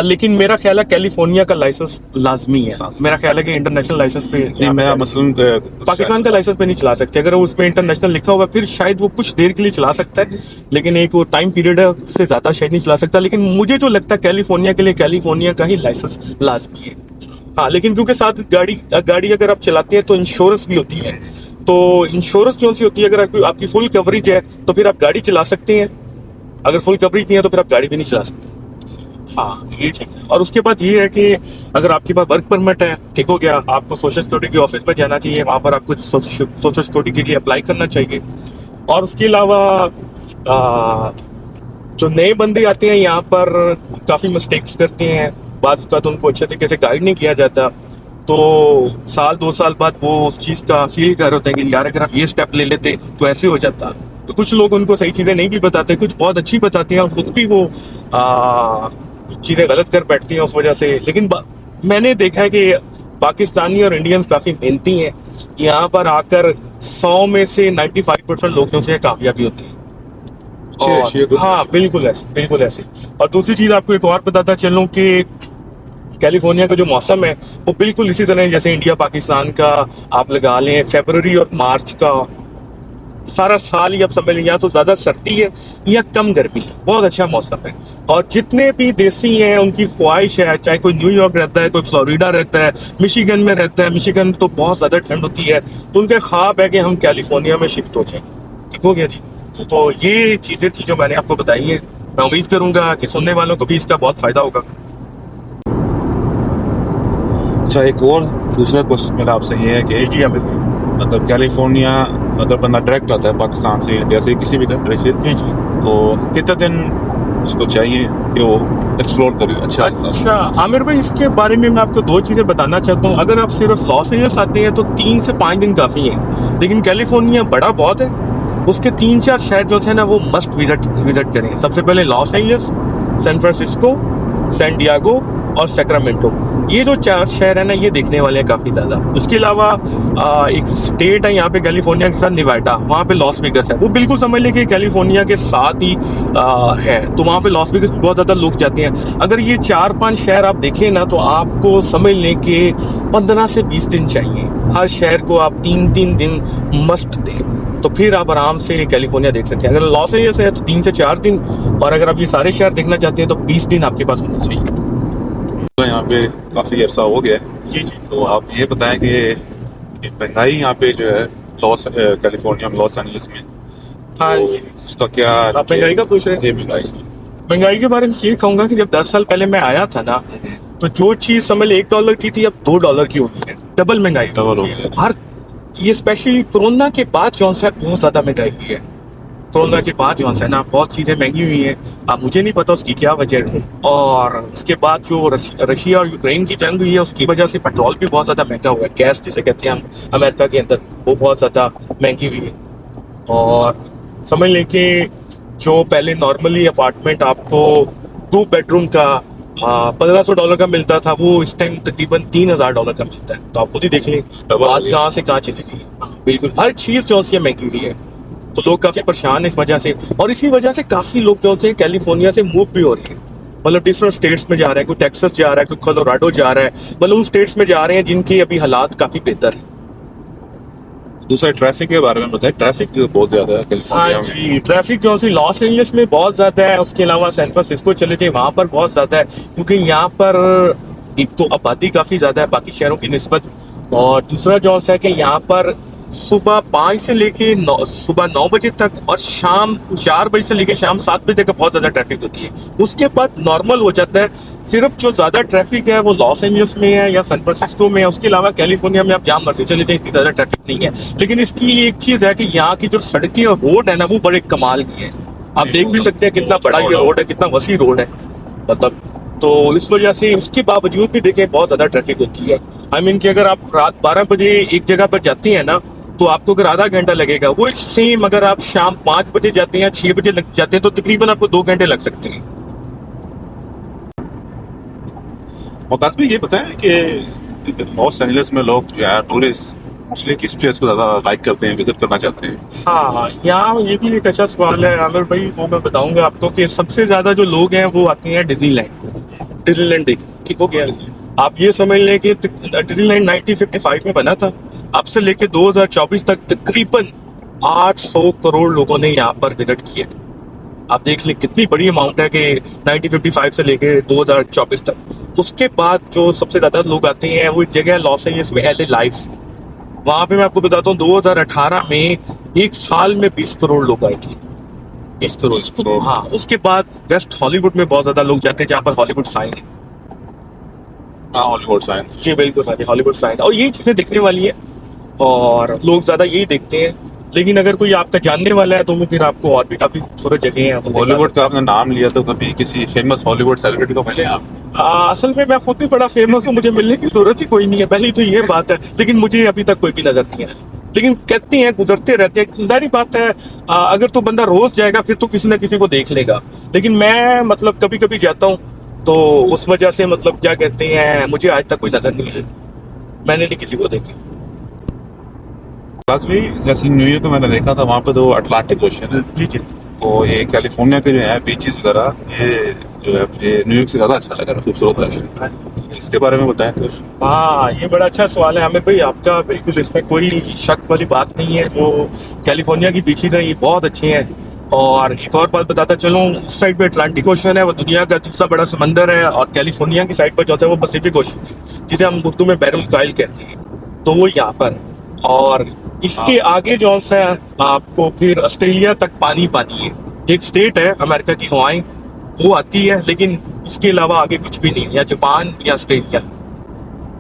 लेकिन मेरा ख्याल है कैलिफोर्निया का लाइसेंस लाजमी है। मेरा ख्याल है कि इंटरनेशनल लाइसेंस पे नहीं, मेरा मसलन पाकिस्तान का लाइसेंस पे नहीं चला सकते। अगर उसमें इंटरनेशनल लिखा हुआ है फिर शायद वो कुछ देर के लिए चला सकता है, लेकिन एक वो टाइम पीरियड है, उससे ज्यादा शायद नहीं चला सकता। लेकिन मुझे जो लगता है कैलिफोर्निया के लिए कैलिफोर्निया का ही लाइसेंस लाजमी है। हाँ, लेकिन क्योंकि साथ गाड़ी अगर आप चलाते हैं तो इंश्योरेंस भी होती है, तो इंश्योरेंस जो सी होती है, अगर आपकी फुल कवरेज है तो फिर आप गाड़ी चला सकते हैं, अगर फुल कवरेज नहीं है तो फिर आप गाड़ी भी नहीं चला सकते। हाँ, ये चाहिए। और उसके बाद ये है कि अगर आपके पास वर्क परमिट है, ठीक हो गया, आपको सोशल सिक्योरिटी के ऑफिस में जाना चाहिए, वहां पर आपको सोशल सिक्योरिटी के लिए अप्लाई करना चाहिए। और उसके अलावा जो नए बंदे आते हैं यहाँ पर काफी मिस्टेक्स करते हैं, बात का तो उनको अच्छे तरीके से गाइड नहीं किया जाता, तो साल 2 साल बाद वो उस चीज का फील कर होते हैं कि यार अगर आप ये स्टेप ले लेते तो ऐसे हो जाता। तो कुछ लोग उनको सही चीजें नहीं भी बताते, कुछ बहुत अच्छी बताते हैं और खुद भी वो चीजें गलत कर बैठती हैं उस वजह से। लेकिन मैंने देखा है कि पाकिस्तानी और इंडियंस काफी मेहनती हैं, यहाँ पर आकर 100 में से 95% लोगों से कामयाबी होती है। हाँ बिल्कुल ऐसे, बिल्कुल ऐसे। और दूसरी चीज आपको एक और बताता चलूं कि कैलिफोर्निया का जो मौसम है वो बिल्कुल इसी तरह जैसे इंडिया पाकिस्तान का आप लगा लें, फरवरी और मार्च का सारा साल ही आप समझ लें, या तो ज्यादा सर्दी है या कम गर्मी है, बहुत अच्छा मौसम है। और जितने भी देसी हैं उनकी ख्वाहिश है, चाहे कोई न्यूयॉर्क रहता है, कोई फ्लोरिडा रहता है, मिशिगन में रहता है, मिशिगन तो बहुत ज्यादा ठंड होती है, तो उनके ख्वाब है कि हम कैलिफोर्निया में शिफ्ट हो जाएं। ठीक हो गया जी। तो ये चीजें थी जो मैंने आपको बताई है। मैं उम्मीद करूंगा कि सुनने वालों को भी इसका बहुत फायदा होगा। अच्छा, एक और दूसरा क्वेश्चन मेरा आपसे ये है कि जी अमित भाई। अगर कैलिफोर्निया अगर बंदा डायरेक्ट आता है पाकिस्तान से, इंडिया से, किसी भी कंट्री से, जी जी। तो कितने दिन उसको चाहिए कि वो एक्सप्लोर करे? अच्छा आमिर भाई, इसके बारे में मैं आपको दो चीजें बताना चाहता हूँ। अगर आप सिर्फ लॉस एंजल्स आते हैं तो 3 से 5 दिन काफी है, लेकिन कैलिफोर्निया बड़ा बहुत है, उसके 3-4 शहर जो है ना वो मस्ट विजिट करें। सबसे पहले Los Angeles, San Francisco, San Diego और सैक्रामेंटो। ये जो 4 शहर है ना ये देखने वाले हैं काफी ज्यादा। उसके अलावा एक स्टेट है यहाँ पे कैलिफोर्निया के साथ, निवाडा, वहाँ पे लॉस वेगस है। वो बिल्कुल समझ लें कि कैलिफोर्निया के साथ ही है, तो वहाँ पे लॉस वेगस बहुत ज्यादा लोग जाते हैं। अगर ये 4-5 शहर आप देखें ना तो आपको समझ लें कि 15 से 20 दिन चाहिए। हर शहर को आप 3-3 दिन मस्ट दें, तो फिर आप आराम से कैलिफोर्निया देख सकते हैं। अगर लॉस एंजल्स है तो 3 से 4 दिन, और अगर आप ये सारे शहर देखना चाहते हैं तो 20 दिन आपके पास होना चाहिए। तो यहाँ पे काफी अरसा हो गया है। जी जी। तो आप ये बताएं कि महंगाई यहाँ पे जो है कैलिफोर्निया में, लॉस एंजलिस में, हाँ तो जी। उसका क्या? आप महंगाई का पूछ रहे हैं? जी, महंगाई। महंगाई के बारे में ये कहूंगा कि जब 10 साल पहले मैं आया था ना, तो जो चीज समझ $1 की थी अब $2 की हो गई है। डबल महंगाई डबल हो गया। हर, ये स्पेशली कोरोना के बाद जो है बहुत ज्यादा महंगाई हुई है। कोरोना के बाद जो है ना बहुत चीजें महंगी हुई हैं। अब मुझे नहीं पता उसकी क्या वजह है। और उसके बाद जो रशिया और यूक्रेन की जंग हुई है उसकी वजह से पेट्रोल भी बहुत ज्यादा महंगा हुआ है। गैस जिसे कहते हैं हम अमेरिका के अंदर, वो बहुत ज्यादा महंगी हुई है। और समझ लें कि जो पहले नॉर्मली अपार्टमेंट आपको 2 बेडरूम का $1500 का मिलता था, वो इस टाइम तकरीबन $3000 का मिलता है। तो आप खुद ही देख लें बात कहाँ से कहाँ चली गई। बिल्कुल हर चीज जो है महंगी हुई है, तो लोग काफी परेशान है इस वजह से। और इसी वजह से काफी लोग जो है कैलिफोर्निया से मूव भी हो रहे हैं, मतलब डिफरेंट स्टेट्स में जा रहे हैं। कोई टेक्सास जा रहा है, कोई कोलोराडो जा रहा है, मतलब उन स्टेट्स में जा रहे हैं जिनके अभी हालात काफी बेहतर है। दूसरा ट्रैफिक के बारे में बताएं। ट्रैफिक बहुत ज्यादा है हाँ कैलिफोर्निया में। जी, ट्रैफिक जो है लॉस एंजलिस में बहुत ज्यादा है। उसके अलावा सैन फ्रांसिस्को चले जाए, वहां पर बहुत ज्यादा है, क्योंकि यहाँ पर एक तो आबादी काफी ज्यादा है बाकी शहरों की निस्बत, और दूसरा जो है कि यहाँ पर सुबह 5 से लेके सुबह 9 बजे तक और शाम 4 बजे से लेके शाम 7 बजे तक बहुत ज्यादा ट्रैफिक होती है। उसके बाद नॉर्मल हो जाता है। सिर्फ जो ज्यादा ट्रैफिक है वो लॉस एंजलिस में है या सैन फ्रांसिस्को में है। उसके अलावा कैलिफोर्निया में आप जहाँ मर्जी चले जाए इतनी ज्यादा ट्रैफिक नहीं है। लेकिन इसकी एक चीज है कि यहाँ की जो सड़कें और रोड है ना वो बड़े कमाल की है। आप देख भी सकते हैं कितना बड़ा ये रोड है, कितना वसी रोड है, मतलब। तो इस वजह से उसके बावजूद भी देखें बहुत ज्यादा ट्रैफिक होती है। आई मीन कि अगर आप रात 12 बजे एक जगह पर जाते हैं ना तो आपको अगर आधा घंटा लगेगा, वो सेम अगर आप शाम 5 बजे जाते हैं या 6 बजे लग जाते हैं तो तकरीबन आपको 2 घंटे लग सकते हैं। वकास भाई ये बताएं कि लॉस एंजलिस में लोग जो है टूरिस्ट इसलिए किस प्लेस को ज्यादा लाइक करते हैं, विजिट करना चाहते हैं? हाँ, यहाँ ये भी एक अच्छा सवाल है आमिर भाई। वो मैं बताऊंगा आपको कि सबसे ज्यादा जो लोग हैं वो आते हैं डिज्नीलैंड देख। ठीक हो गया? आप ये समझ लें कि डिज्नीलैंड 1955 में बना था। अब से लेके 2024 तक तकरीबन 800 करोड़ लोगों ने यहाँ पर विजिट किया। आप देख लें कितनी बड़ी अमाउंट है कि 1955 से लेके 2024 तक। उसके बाद जो सबसे ज्यादा लोग आते हैं वो एक जगह है लॉस एंजलिस में, LA लाइफ। वहां पे मैं आपको बताता हूँ 2018 में एक साल में 20 करोड़ लोग आए थे। 20 करोड़। हाँ, उसके बाद वेस्ट हॉलीवुड में बहुत ज्यादा लोग जाते हैं जहाँ पर हॉलीवुड साइन है। हाँ, हॉलीवुड साइन। जी बिल्कुल, हाँ जी, हॉलीवुड साइन। और यही चीजें देखने वाली है और लोग ज्यादा यही देखते हैं। लेकिन अगर कोई आपका जानने वाला है तो वो फिर आपको और भी काफी खूबसूरत जगह है। हॉलीवुड का आपने नाम लिया, तो कभी किसी फेमस हॉलीवुड सेलिब्रिटी को मिले आप? असल में मैं खुद भी बड़ा फेमस हूँ, मुझे मिलने की जरूरत ही कोई नहीं है, पहली तो ये बात है। लेकिन मुझे अभी तक कोई भी नजर नहीं आया। लेकिन कहते हैं गुजरते रहते हैं, जाहिर बात है। अगर तो बंदा रोज जाएगा फिर तो किसी ना किसी को देख लेगा। लेकिन मैं मतलब कभी कभी जाता हूँ तो उस वजह से मतलब क्या कहते हैं, मुझे आज तक कोई नजर नहीं आया, मैंने नहीं किसी को देखा। बस भी जैसे न्यूयॉर्क में मैंने देखा था, वहाँ पे तो अटलांटिक ओशन है। जी जी। तो ये कैलिफोर्निया के जो है बीचेस वगैरह, ये जो है मुझे न्यूयॉर्क से ज्यादा अच्छा लगा, खूबसूरत है। इसके बारे में बताएं कुछ। हाँ, ये बड़ा अच्छा सवाल है आमिर भाई आपका। बिल्कुल इसमें कोई शक वाली बात नहीं है। जो कैलिफोर्निया की बीचेस हैं ये बहुत अच्छे हैं। और एक और बात बताता चलूँ, इस साइड पे अटलांटिक ओशन है, वो दुनिया का दूसरा बड़ा समंदर है। और कैलिफोर्निया की साइड पर जो है वो पैसिफिक ओशन है, जिसे हम उर्दू में बैरुल काइल कहते हैं। तो वो यहाँ पर है। और इसके आगे जो है आपको फिर ऑस्ट्रेलिया तक पानी पानी है। एक स्टेट है अमेरिका की हवाई, वो आती है, लेकिन इसके अलावा आगे कुछ भी नहीं है, या जापान या ऑस्ट्रेलिया।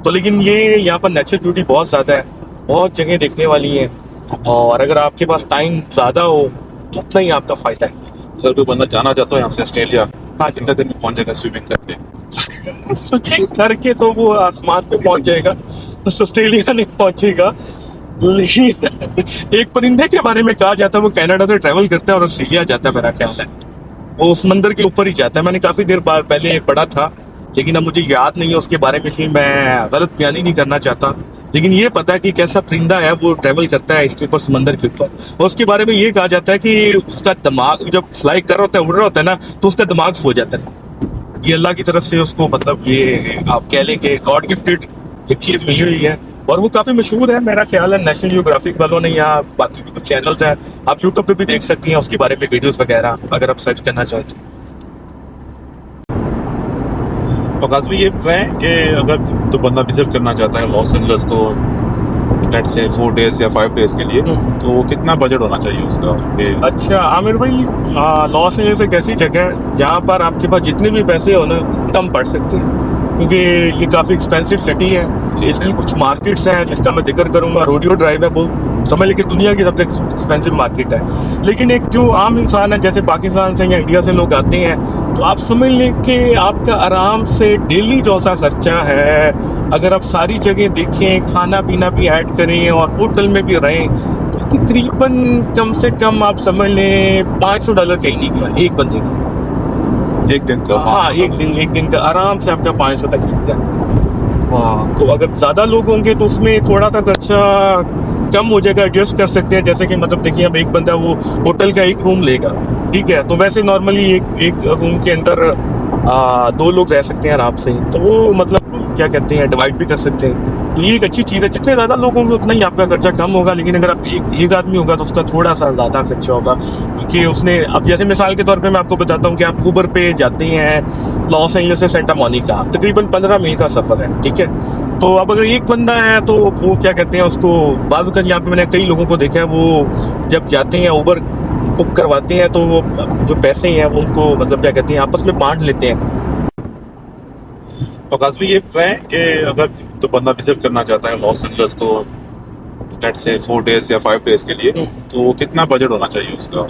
तो लेकिन ये यहाँ पर नेचुरल ब्यूटी बहुत ज़्यादा है, बहुत जगह देखने वाली है। और अगर आपके पास टाइम ज़्यादा हो तो उतना ही आपका फ़ायदा है। अगर कोई बंदा जाना चाहता हो यहाँ से ऑस्ट्रेलिया, हाँ कितने दिन में पहुंच जाएगा स्विमिंग करके? स्विमिंग करके तो वो आसमान पे पहुंच जाएगा, तो ऑस्ट्रेलिया नहीं पहुंचेगा। लेकिन एक परिंदे के बारे में कहा जाता है, वो कनाडा से ट्रैवल करता है और ऑस्ट्रेलिया जाता है, मेरा ख्याल है वो समंदर के ऊपर ही जाता है। मैंने काफी देर बाद पहले पढ़ा था, लेकिन अब मुझे याद नहीं है उसके बारे में, इसलिए मैं गलत बयानी नहीं करना चाहता। लेकिन ये पता है कि कैसा परिंदा है, वो ट्रैवल करता है इसके ऊपर, समंदर के ऊपर। और उसके बारे में ये कहा जाता है कि उसका दिमाग जब फ्लाई कर रहा होता है, उड़ रहा होता है ना, तो उसका दिमाग सो जाता है। ये अल्लाह की तरफ से उसको, मतलब ये आप कह लें कि गॉड गिफ्टेड एक चीज मिली हुई है। और वो काफी मशहूर है, मेरा ख्याल है नेशनल जियोग्राफिक वालों ने, या बाकी भी कुछ चैनल्स हैं, आप यूट्यूब पे भी देख सकती हैं उसके बारे में वीडियोस वगैरह, अगर आप सर्च करना चाहें तो। और काजमी ये बताएं कि अगर तो बंदा विजिट करना चाहता है लॉस एंजल्स को, लेट्स से 4 डेज या 5 डेज के लिए, तो कितना बजट होना चाहिए उसका? अच्छा आमिर भाई, लॉस एंजल्स एक ऐसी जगह है जहाँ पर आपके पास जितने भी पैसे हो ना कम पड़ सकते हैं, क्योंकि ये काफ़ी एक्सपेंसिव सिटी है। इसकी कुछ मार्केट्स हैं जिसका मैं जिक्र करूंगा। रोडियो ड्राइव है, वो समझ लें कि दुनिया की सबसे एक्सपेंसिव मार्केट है। लेकिन एक जो आम इंसान है, जैसे पाकिस्तान से या इंडिया से लोग आते हैं, तो आप समझ लें कि आपका आराम से डेली जो सा खर्चा है, अगर आप सारी जगह देखें, खाना पीना भी ऐड करें और होटल में भी रहें, तो तकरीबन कम से कम आप समझ लें $500 कहीं नहीं गया एक बंदे का। एक दिन का? हाँ, एक दिन का आराम से आपका 500 तक सकता है। हाँ, तो अगर ज़्यादा लोग होंगे तो उसमें थोड़ा सा खर्चा कम हो जाएगा, एडजस्ट कर सकते हैं। जैसे कि मतलब देखिए, अब एक बंदा वो होटल का एक रूम लेगा, ठीक है, तो वैसे नॉर्मली एक रूम के अंदर 2 लोग रह सकते हैं आराम से। तो वो मतलब क्या कहते हैं, डिवाइड भी कर सकते हैं। तो ये एक अच्छी चीज़ है, जितने ज़्यादा लोग होंगे उतना ही आपका खर्चा कम होगा। लेकिन अगर आप एक आदमी होगा तो उसका थोड़ा सा ज़्यादा खर्चा होगा, क्योंकि उसने, अब जैसे मिसाल के तौर पे मैं आपको बताता हूँ कि आप ऊबर पे जाते हैं लॉस एंजल्स से सेंटा मोनिका, तकरीबन 15 मील का सफ़र है, ठीक है। तो अब अगर एक बंदा है तो वो क्या कहते हैं उसको, बाद में यहाँ पे मैंने कई लोगों को देखा है, वो जब जाते हैं ऊबर बुक करवाते हैं तो वो जो पैसे हैं वो उनको, मतलब क्या कहते हैं, आपस में बांट लेते हैं। और काजमी ये बताएं कि अगर तो बंदा विजिट करना चाहता है लॉस एंजल्स को, लेट्स से 4 डेज या 5 डेज के लिए, तो कितना बजट होना चाहिए उसका?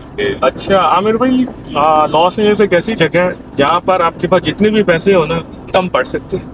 अच्छा आमिर भाई, लॉस एंजल्स एक ऐसी जगह है जहाँ पर आपके पास जितने भी पैसे हो ना कम पड़ सकते हैं,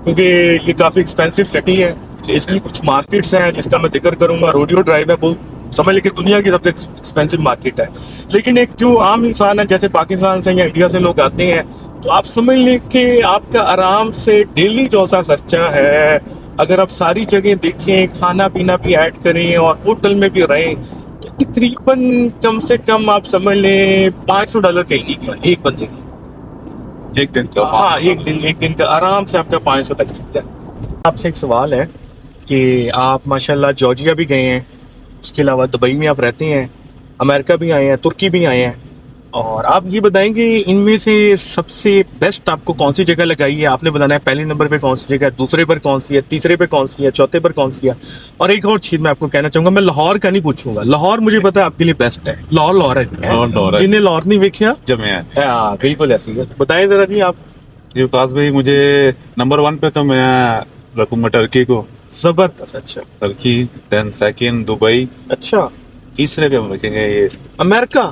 क्योंकि ये काफ़ी एक्सपेंसिव सिटी है। इसकी कुछ मार्केट्स हैं जिसका मैं जिक्र करूंगा। रोडियो ड्राइव है, वो समझ लें कि दुनिया की सबसे एक्सपेंसिव मार्केट है। लेकिन एक जो आम इंसान है, जैसे पाकिस्तान से या इंडिया से लोग आते हैं, तो आप समझ लें कि आपका आराम से डेली जो सा खर्चा है, अगर आप सारी जगह देखें, खाना पीना भी ऐड करें और होटल में भी रहें, तो तकरीबन कम से कम आप समझ लें $500 कहीं नहीं गया एक बंदे का। एक दिन का? हाँ, एक दिन का आराम से आपका 500 तक सकता है। आपसे एक सवाल है कि आप माशाल्लाह जॉर्जिया भी गए हैं, उसके अलावा दुबई में आप रहते हैं, अमेरिका भी आए हैं, तुर्की भी आए हैं, और आप ये बताएंगे इनमें से सबसे बेस्ट आपको कौन सी जगह लगाई है? आपने बताना है पहले नंबर पे कौन सी जगह है, दूसरे पर कौन सी है, तीसरे पे कौन सी है, चौथे पर कौन सी है। और एक और चीज मैं आपको कहना चाहूंगा, मैं लाहौर का नहीं पूछूंगा, लाहौर मुझे पता है आपके लिए बेस्ट है। लाहौर है, जिन्हें लाहौर नहीं देखा जमे है। हाँ बिल्कुल ऐसी है। बताएं जरा जी आप। जी विकास भाई, मुझे नंबर 1 पे तो मैं रखूंगा टर्की को। जबरदस्त। अच्छा टर्की, देन सेकंड दुबई, अच्छा, तीसरे पे हम रखेंगे ये अमेरिका।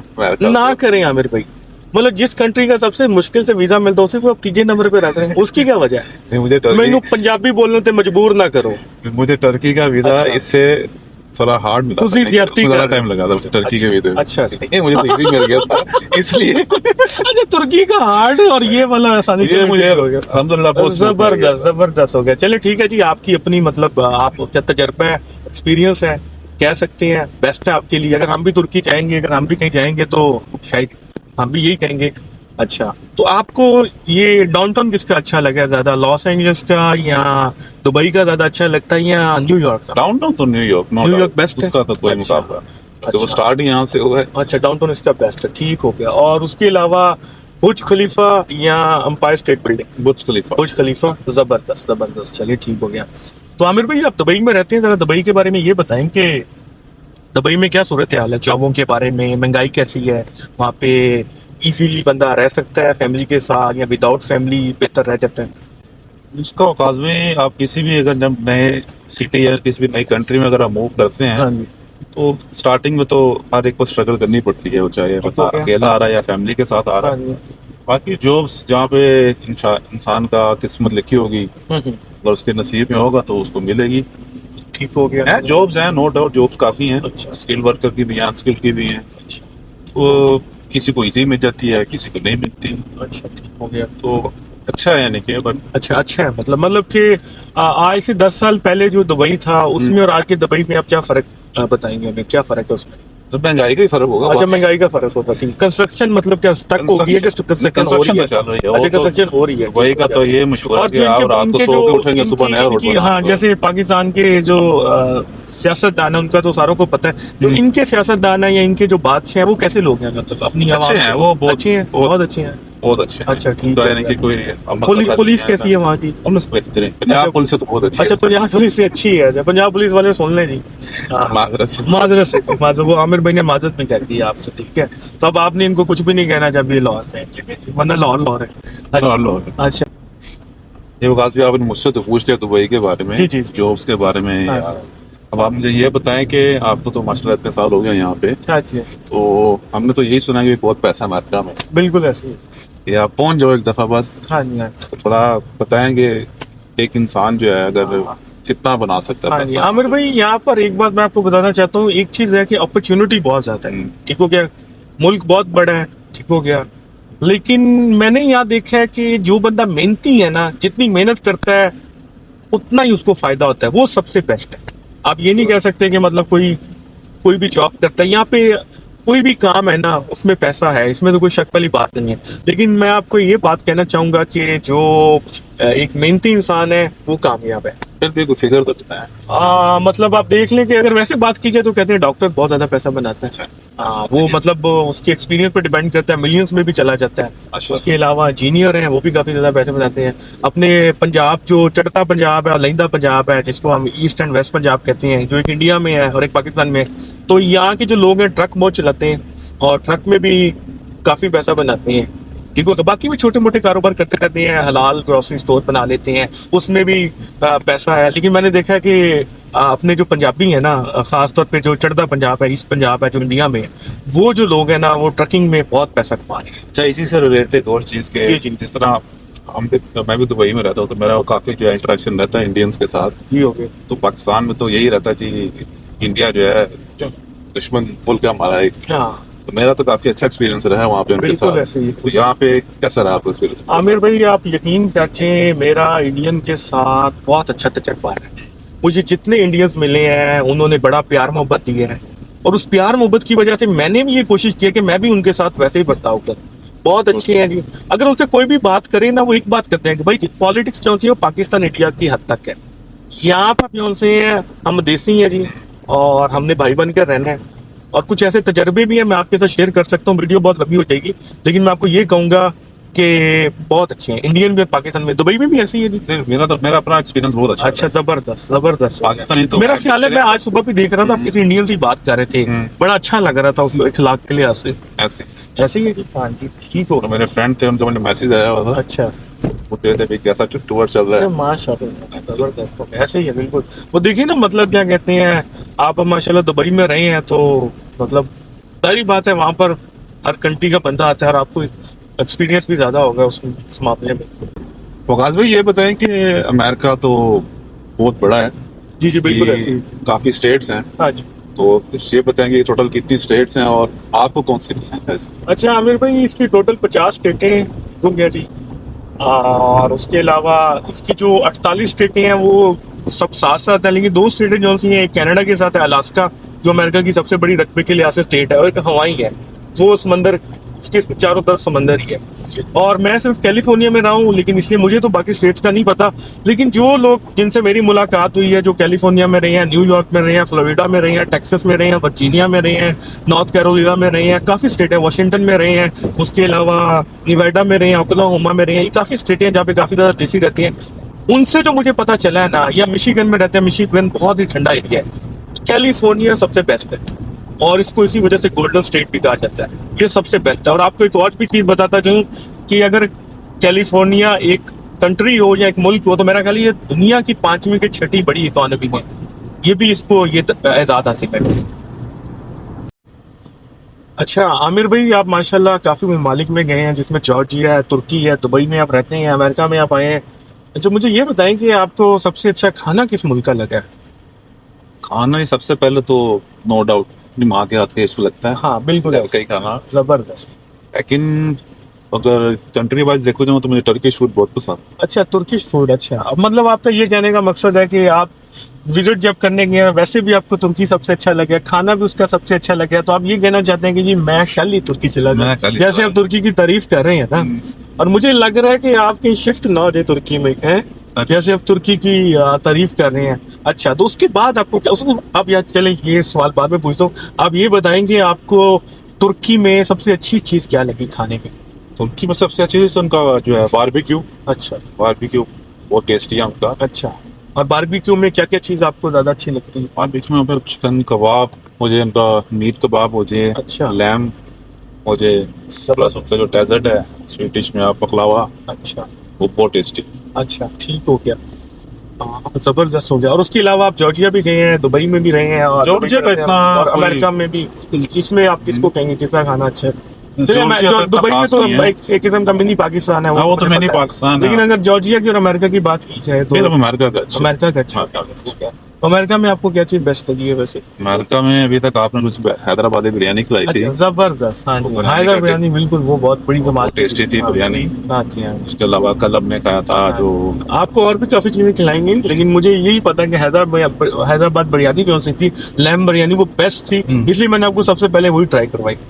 ना करें आमिर भाई, मतलब जिस कंट्री का सबसे मुश्किल से वीजा मिलता है उसी को आप 3 नंबर पे रख रहे हैं, उसकी क्या वजह है? नहीं, मुझे मैनू पंजाबी बोलने ते मजबूर ना करो। मुझे टर्की का वीजा अच्छा। इससे थोड़ा हार्ड मिला, तुसी ज्यादती ज़्यादा कर- टाइम लगा था टर्की के वीजे में। अच्छा। मुझे तो इजी मिल गया था इसलिए। अच्छा, तुर्की का हार्ड और ये वाला आसानी से ये मुझे हो गया। अल्हम्दुलिल्लाह बहुत सूट हो गया। जबरदस्त हो गया। चलिए ठीक है जी, आपकी अपनी मतलब आपका तजर्बा है, एक्सपीरियंस है, कह सकते हैं बेस्ट है आपके लिए। अगर हम भी तुर्की जाएंगे, अगर हम भी कहीं जाएंगे तो शायद हम भी यही कहेंगे अच्छा, तो आपको ये डाउनटाउन किसका अच्छा लगा ज्यादा, लॉस एंजल्स का या दुबई का ज्यादा अच्छा लगता है या न्यूयॉर्क का? डाउनटाउन तो New York, no New York doubt, best है। उसका तो कोई अच्छा, मुकाबला नहीं, क्योंकि वो अच्छा, स्टार्ट ही यहाँ से हुआ है। अच्छा, डाउनटाउन इसका बेस्ट है, ठीक हो गया। और उसके अलावा बुर्ज खलीफा या एम्पायर स्टेट बिल्डिंग? बुर्ज खलीफा। बुर्ज खलीफा, जबरदस्त जबरदस्त, चलिए ठीक हो गया। तो आमिर भाई आप दुबई में रहते हैं, जरा दुबई के बारे में ये बताएं कि दुबई में क्या सूरत हाल है, जॉबों के बारे में, महंगाई कैसी है वहाँ पे, इजीली बंदा रह सकता है फैमिली के साथ या विदाउट फैमिली बेहतर रह जाता है? उसका औकाज में आप किसी भी अगर जब नए सिटी या किसी भी नई कंट्री में अगर आप मूव करते हैं, हाँ जी, तो स्टार्टिंग में तो हर एक को स्ट्रगल करनी पड़ती है, वो चाहे ठीक बंदा हो गया। अकेला आ रहा है या फैमिली के साथ आ रहा हाँ है। जी, बाकी जॉब्स जहाँ पे इंसान का किस्मत लिखी होगी, हम्म, अगर उसके नसीब में होगा तो उसको मिलेगी। ठीक हो गया। है जॉब्स हैं, नो डाउट जॉब्स काफी हैं, अच्छा, स्किल वर्कर की भी हैं, अनस्किल की भी हैं। अच्छा, वो किसी को इजी मिल जाती है, किसी को नहीं मिलती, अच्छा, ठीक हो गया। तो अच्छा है यानी कि। बट अच्छा, अच्छा है, मतलब कि आज से 10 साल पहले जो दुबई था उसमें और आज के दुबई में आप क्या फर्क बताएंगे हमें, क्या फर्क है उसमें? तो महंगाई का ही फर्क होगा। अच्छा, महंगाई का फर्क होता है। कंस्ट्रक्शन मतलब क्या स्टक हो गई है कि कंस्ट्रक्शन हो रही है? तो चल रही है, अच्छा, वो तो कंस्ट्रक्शन हो रही है। दुबई का तो ये मशहूर है और कि जो आप इनके रात को इनके सो जो के उठेंगे, सुबह नया रोड इनकी बना हाँ, हुआ है। जैसे पाकिस्तान के जो सियासतदान है उनका तो सारों को पता है, तो इनके सियासतदान है या इनके जो बादशाह हैं वो कैसे लोग हैं, मतलब अपनी अच्छे आवाम हैं को? वो, बहुत अच्छे हैं, बहुत बहुत अच्छे हैं। बहुत अच्छे हैं। अच्छा, ठीक तो हो यानी गया। कि कोई अमल पुलिस दखल पुलिस नहीं कैसी है वहाँ की? पुलिस बेहतरीन, पंजाब पुलिस से तो बहुत अच्छी अच्छा, है। पंजाब पुलिस से अच्छी है? अच्छा, पंजाब पुलिस वाले सुन लें जी। हाँ, माजरत से। माजरत से, माजरत, वो आमिर भाई ने माजरत नहीं कर दी आपसे, ठीक है? तो अब आपने इनको कुछ भी नहीं कहना जब ये लाहौर से हैं, वरना लाहौर लाहौर है। अच्छा, लाहौर। अच्छा, ये वकास भी आपने मुझसे तो पूछ लिया दुबई के बारे में, जी, जी, जी। जॉब्स के बारे में हाँ। यार। अब आप मुझे ये बताएं कि आपको तो माशाल्लाह इतने साल हो गए यहाँ पे, अच्छा, तो हमने तो यही सुना है कि बहुत पैसा है अमेरिका में, बिल्कुल ऐसे ही। कि आप पहुंच जाओ एक दफा बस। हाँ जी, हाँ, तो थोड़ा बताएंगे एक इंसान जो है अगर कितना बना सकता है हाँ जी, पैसा। आमिर भाई यहाँ पर एक बात मैं आपको बताना चाहता हूँ, एक चीज है कि अपॉर्चुनिटी बहुत ज्यादा है, ठीक हो गया? मुल्क बहुत बड़ा है, ठीक हो गया? लेकिन मैंने यहाँ देखा है कि जो बंदा मेहनती है ना, जितनी मेहनत करता है उतना ही उसको फायदा होता है, वो सबसे बेस्ट है। आप ये नहीं कह सकते कि मतलब कोई कोई भी जॉब करता है यहाँ पे, कोई भी काम है ना उसमें पैसा है, इसमें तो कोई शक वाली बात नहीं है। लेकिन मैं आपको ये बात कहना चाहूंगा कि जो एक मेहनती इंसान है वो कामयाब है। फिर भी कोई फिगर तो बताएं। मतलब आप देख लें कि अगर वैसे बात की जाए तो कहते हैं डॉक्टर बहुत ज्यादा पैसा बनाता है। अच्छा। वो मतलब उसके एक्सपीरियंस पे डिपेंड करता है, मिलियंस में भी चला जाता है। अच्छा। उसके अलावा इंजीनियर हैं, वो भी काफी ज्यादा पैसे बनाते हैं। अपने पंजाब जो चढ़ता पंजाब है और लहिंदा पंजाब है, जिसको हम ईस्ट एंड वेस्ट पंजाब कहते हैं, जो एक इंडिया में है और एक पाकिस्तान में है, तो यहाँ के जो लोग हैं ट्रक बहुत चलाते हैं और ट्रक में भी काफी पैसा बनाते हैं, ठीक है? बाकी भी छोटे मोटे कारोबार करते रहते हैं, हलाल ग्रोसरी स्टोर बना लेते हैं, उसमें भी पैसा है। लेकिन मैंने देखा है कि अपने जो पंजाबी है ना, खासतौर पे जो चढ़दा पंजाब है, ईस्ट पंजाब है, जो इंडिया में है, वो जो लोग हैं ना वो ट्रकिंग में बहुत पैसा कमा रहे हैं। अच्छा, इसी से रिलेटेड और चीज के, जी, जी। जिस तरह मैं भी दुबई में रहता हूँ, तो मेरा काफी जो इंटरेक्शन रहता है इंडियंस के साथ। जी, हो गए। तो पाकिस्तान में तो यही रहता है कि इंडिया जो है दुश्मन मुल्क है हमारा एक। हाँ, तो मेरा तो काफी अच्छा एक्सपीरियंस रहा है वहाँ पे उनके बिल्कुल साथ। ऐसे ही। तो यहाँ पे कैसा रहा आपका एक्सपीरियंस? आमिर भाई आप यकीन करें, मेरा इंडियन के साथ बहुत अच्छा तजर्बा है। मुझे जितने इंडियंस मिले हैं उन्होंने बड़ा प्यार मोहब्बत दिया है, और उस प्यार मोहब्बत की वजह से मैंने भी ये कोशिश की है कि मैं भी उनके साथ वैसे ही बर्ताव करूं। बहुत अच्छे हैं जी। अगर उनसे कोई भी बात करे ना, वो एक बात करते हैं कि भाई पॉलिटिक्स जो सी है वो पाकिस्तान इंडिया की हद तक है, यहाँ पर जो से हम देसी हैं जी, और हमने भाई बनकर रहना है। और कुछ ऐसे तजर्बे भी हैं, मैं आपके साथ शेयर कर सकता हूँ, वीडियो बहुत लंबी हो जाएगी, लेकिन मैं आपको ये कहूंगा कि बहुत अच्छे हैं इंडियन भी, पाकिस्तान में, दुबई में भी ऐसे ही है जी। मेरा अपना एक्सपीरियंस बहुत अच्छा अच्छा, जबरदस्त जबरदस्त। पाकिस्तानी तो मेरा ख्याल है मैं आज सुबह भी देख रहा था, आप किसी इंडियन से बात कर रहे थे, बड़ा अच्छा लग रहा था उस इखलाक के लिहाज से। ऐसे। ऐसे ही है जी। हाँ जी, ठीक हो। तो मेरे फ्रेंड थे, उनका मुझे मैसेज आया हुआ था, अच्छा, पूछ रहे थे भाई कैसा टूर चल रहा अरे है। माशाल्लाह, जबरदस्त हो गया। ऐसे ही है बिल्कुल। वो देखिए ना, मतलब क्या कहते हैं, आप माशाल्लाह दुबई में रहे हैं तो मतलब सारी बात है, वहां पर हर कंट्री का बंदा आता है और आपको एक्सपीरियंस भी ज्यादा होगा उस मामले में। वकास भाई ये बताएं कि अमेरिका तो बहुत बड़ा है। जी, जी, बिल्कुल इसकी ऐसे ही। काफी स्टेट्स हैं, हाँ जी। तो कुछ ये बताएंगे टोटल कितनी स्टेट्स हैं और आपको कौन सी पसंद है इसमें? अच्छा आमिर भाई, इसकी टोटल 50 स्टेटें हो गया जी, और उसके अलावा इसकी जो 48 स्टेटें हैं वो सब साथ साथ है, लेकिन 2 स्टेटें जो सी हैं, एक कनाडा के साथ है, अलास्का, जो अमेरिका की सबसे बड़ी रकबे के लिहाज से स्टेट है, और एक हवाई है, वो समंदर इसके चारों तरफ समंदर ही है। और मैं सिर्फ कैलिफोर्निया में रहा हूँ, लेकिन इसलिए मुझे तो बाकी स्टेट्स का नहीं पता। लेकिन जो लोग जिनसे मेरी मुलाकात हुई है, जो कैलिफोर्निया में रहे हैं, न्यूयॉर्क में रहे हैं, फ्लोरिडा में रहे हैं, टेक्सास में रहे हैं, वर्जीनिया में रहे हैं, नॉर्थ कैरोलिना में रहे हैं, काफ़ी स्टेट है, वाशिंगटन में रहे हैं, उसके अलावा निवाडा में रहे हैं, ओक्लाहोमा में रहे हैं, ये काफ़ी स्टेट हैं जहाँ पे काफ़ी ज़्यादा देसी रहती हैं। उनसे जो मुझे पता चला है ना, या मिशिगन में रहते हैं, मिशिगन बहुत ही ठंडा एरिया है, कैलिफोर्निया सबसे बेस्ट है और इसको इसी वजह से गोल्डन स्टेट भी कहा जाता है। ये सबसे बेस्ट है। और आपको एक और भी चीज बताता चलूं कि अगर कैलिफोर्निया एक कंट्री हो या एक मुल्क हो, तो मेरा ख्याल ये दुनिया की 5वीं की 6ठी बड़ी इकोनॉमी है। ये भी इसको ये एजाज हासिल है। अच्छा आमिर भाई, आप माशाल्लाह काफी ममालिक में गए हैं, जिसमें जॉर्जिया है, तुर्की है, दुबई में आप रहते हैं, अमेरिका में आप आए हैं। अच्छा मुझे ये बताएं कि आपको सबसे अच्छा खाना किस मुल्क का लगा है? खाना ही सबसे पहले तो नो डाउट अपनी माँ के हाथ का इसको लगता है। हाँ बिल्कुल घर का ही खाना। जबरदस्त। लेकिन अगर कंट्री वाइज देखो जाओ तो मुझे टर्किश फूड बहुत पसंद है। अच्छा तुर्किश फूड। अच्छा अब मतलब आपका ये कहने का मकसद है कि आप विजिट जब करने गए हैं, वैसे भी आपको तुर्की सबसे अच्छा लगे, खाना भी उसका सबसे अच्छा लगे, तो आप ये कहना चाहते हैं कि जी मैं कल ही तुर्की चला मैं गया, कल ही जैसे चला आप तुर्की की तारीफ कर रहे हैं ना। और मुझे लग रहा है कि आप कहीं शिफ्ट ना हो जाए तुर्की में है, जैसे आप तुर्की की तारीफ कर रहे हैं। अच्छा तो उसके बाद आपको क्या उसको आप याद चले, ये सवाल बाद में पूछता हूँ। आप ये बताएंगे आपको तुर्की में सबसे अच्छी चीज क्या लगी खाने में? तुर्की में सबसे अच्छी चीज उनका जो है बारबेक्यू। अच्छा बारबेक्यू बहुत टेस्टी है उनका। अच्छा, और बारबेक्यू में क्या क्या चीज आपको ज्यादा अच्छी लगती है? बारबेक्यू में फिर चिकन कबाब मुझे, उनका मीट कबाब हो जाए, अच्छा। लैम मुझे, प्लस उनका जो डेजर्ट है स्वीट डिश में आप बकलावा, अच्छा वो बहुत टेस्टी। अच्छा ठीक हो गया। हाँ, जबरदस्त हो गया। और उसके अलावा आप जॉर्जिया भी गए हैं, दुबई में भी रहे हैं, और जॉर्जिया दुबई में का रहते हैं, इतना और कोई- अमेरिका में भी। इसमें आप किसको कहेंगे, किसका खाना अच्छा है? चलिए जॉर्जिया तो दुबई में खास तो नहीं है। एक किस्म का मिनी पाकिस्तान है, हाँ, वो तो मुझे मिनी पता है। पाकिस्तान है। लेकिन अगर जॉर्जिया की और अमेरिका की बात की जाए तो फिर अब अमेरिका का अच्छा। अमेरिका का अच्छा अमेरिका का अच्छा। है। तो अमेरिका में आपको क्या चीज बेस्ट लगी है वैसे? अमेरिका में अभी तक आपने कुछ हैदराबादी बिरयानी खिलाई थी। अच्छा जबरदस्त। हाँ वो जी, बिरयानी हैदर का बिरयानी बिल्कुल, वो बहुत बड़ी कमाल की टेस्टी थी हाँ, बिरयानी। हाँ जी, हाँ। उसके अलावा कल हमने खाया था जो आपको और भी काफी चीजें खिलाएंगे, लेकिन मुझे यही पता है कि हैदराबाद बिरयानी कौन सी थी, लैम बिरयानी, वो बेस्ट थी, इसलिए मैंने आपको सबसे पहले वही ट्राई करवाई थी।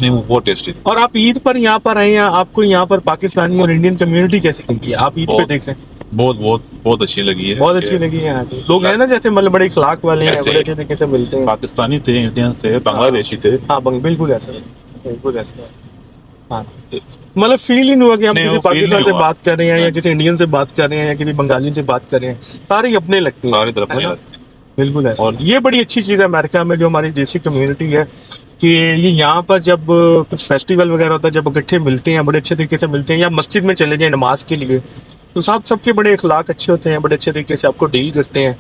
नहीं, वो बहुत टेस्टी थी। और आप ईद पर यहाँ पर आए हैं, आपको यहाँ पर पाकिस्तानी और इंडियन कम्युनिटी कैसी लगी है? आप ईद पे बहुत- देखें, बहुत बहुत बहुत अच्छी लगी है। बहुत अच्छी लगी है यहाँ की। लोग हैं ना जैसे मतलब बड़े इखलाक वाले हैं, ऐसे- बड़े अच्छे तरीके से मिलते हैं। पाकिस्तानी थे, इंडियन थे, बांग्लादेशी थे। हाँ बिल्कुल ऐसा है, बिल्कुल ऐसा है। हाँ मतलब फील ही नहीं हुआ कि हम नहीं, किसी वो feel पाकिस्तान नहीं से हुआ। बात कर रहे हैं, या किसी इंडियन से बात कर रहे हैं, या किसी बंगाली से बात कर रहे हैं, सारे ही अपने लगते हैं, सारी तरफ है ना? में बिल्कुल ऐसा। और और- ये बड़ी अच्छी चीज़ है अमेरिका में, जो हमारी देसी कम्युनिटी है, कि ये यहाँ पर जब कुछ फेस्टिवल वगैरह होता है, जब इकट्ठे मिलते हैं, बड़े अच्छे तरीके से मिलते हैं, या मस्जिद में चले जाएं नमाज के लिए, तो सबके बड़े अखलाक अच्छे होते हैं, बड़े अच्छे तरीके से आपको डील करते हैं,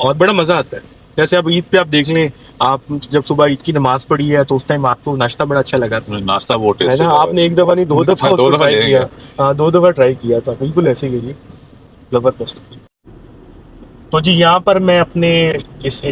और बड़ा मज़ा आता है। जैसे आप ईद पे आप देख लें, आप जब सुबह ईद की नमाज पढ़ी है, तो उस टाइम आपको नाश्ता बड़ा अच्छा लगा था, नाश्ता बहुत है टेस्टी ना? था। आपने एक दफ़ा नहीं, 2 दफ़ा हाँ, 2 उसको दफा ट्राई ले किया। गया। हाँ 2 दफ़ा ट्राई किया था, बिल्कुल ऐसे ही है, ज़बरदस्त। तो जी यहाँ पर मैं अपने इस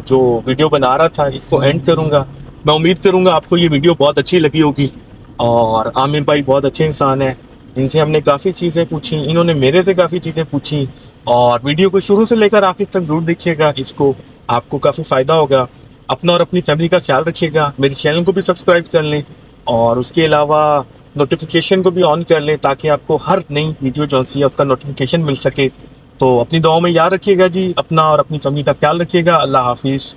जो वीडियो बना रहा था, इसको एंड करूँगा। मैं उम्मीद करूँगा आपको ये वीडियो बहुत अच्छी लगी होगी। और आमिर भाई बहुत अच्छे इंसान हैं, इनसे हमने काफ़ी चीज़ें पूछी, इन्होंने मेरे से काफ़ी चीज़ें पूछी। और वीडियो को शुरू से लेकर आखिर तक जरूर देखिएगा, इसको आपको काफ़ी फ़ायदा होगा। अपना और अपनी फैमिली का ख्याल रखिएगा। मेरे चैनल को भी सब्सक्राइब कर लें, और उसके अलावा नोटिफिकेशन को भी ऑन कर लें, ताकि आपको हर नई वीडियो जो सी है उसका नोटिफिकेशन मिल सके। तो अपनी दुआओं में याद रखिएगा जी, अपना और अपनी फैमिली का ख्याल रखिएगा। अल्लाह हाफिज़।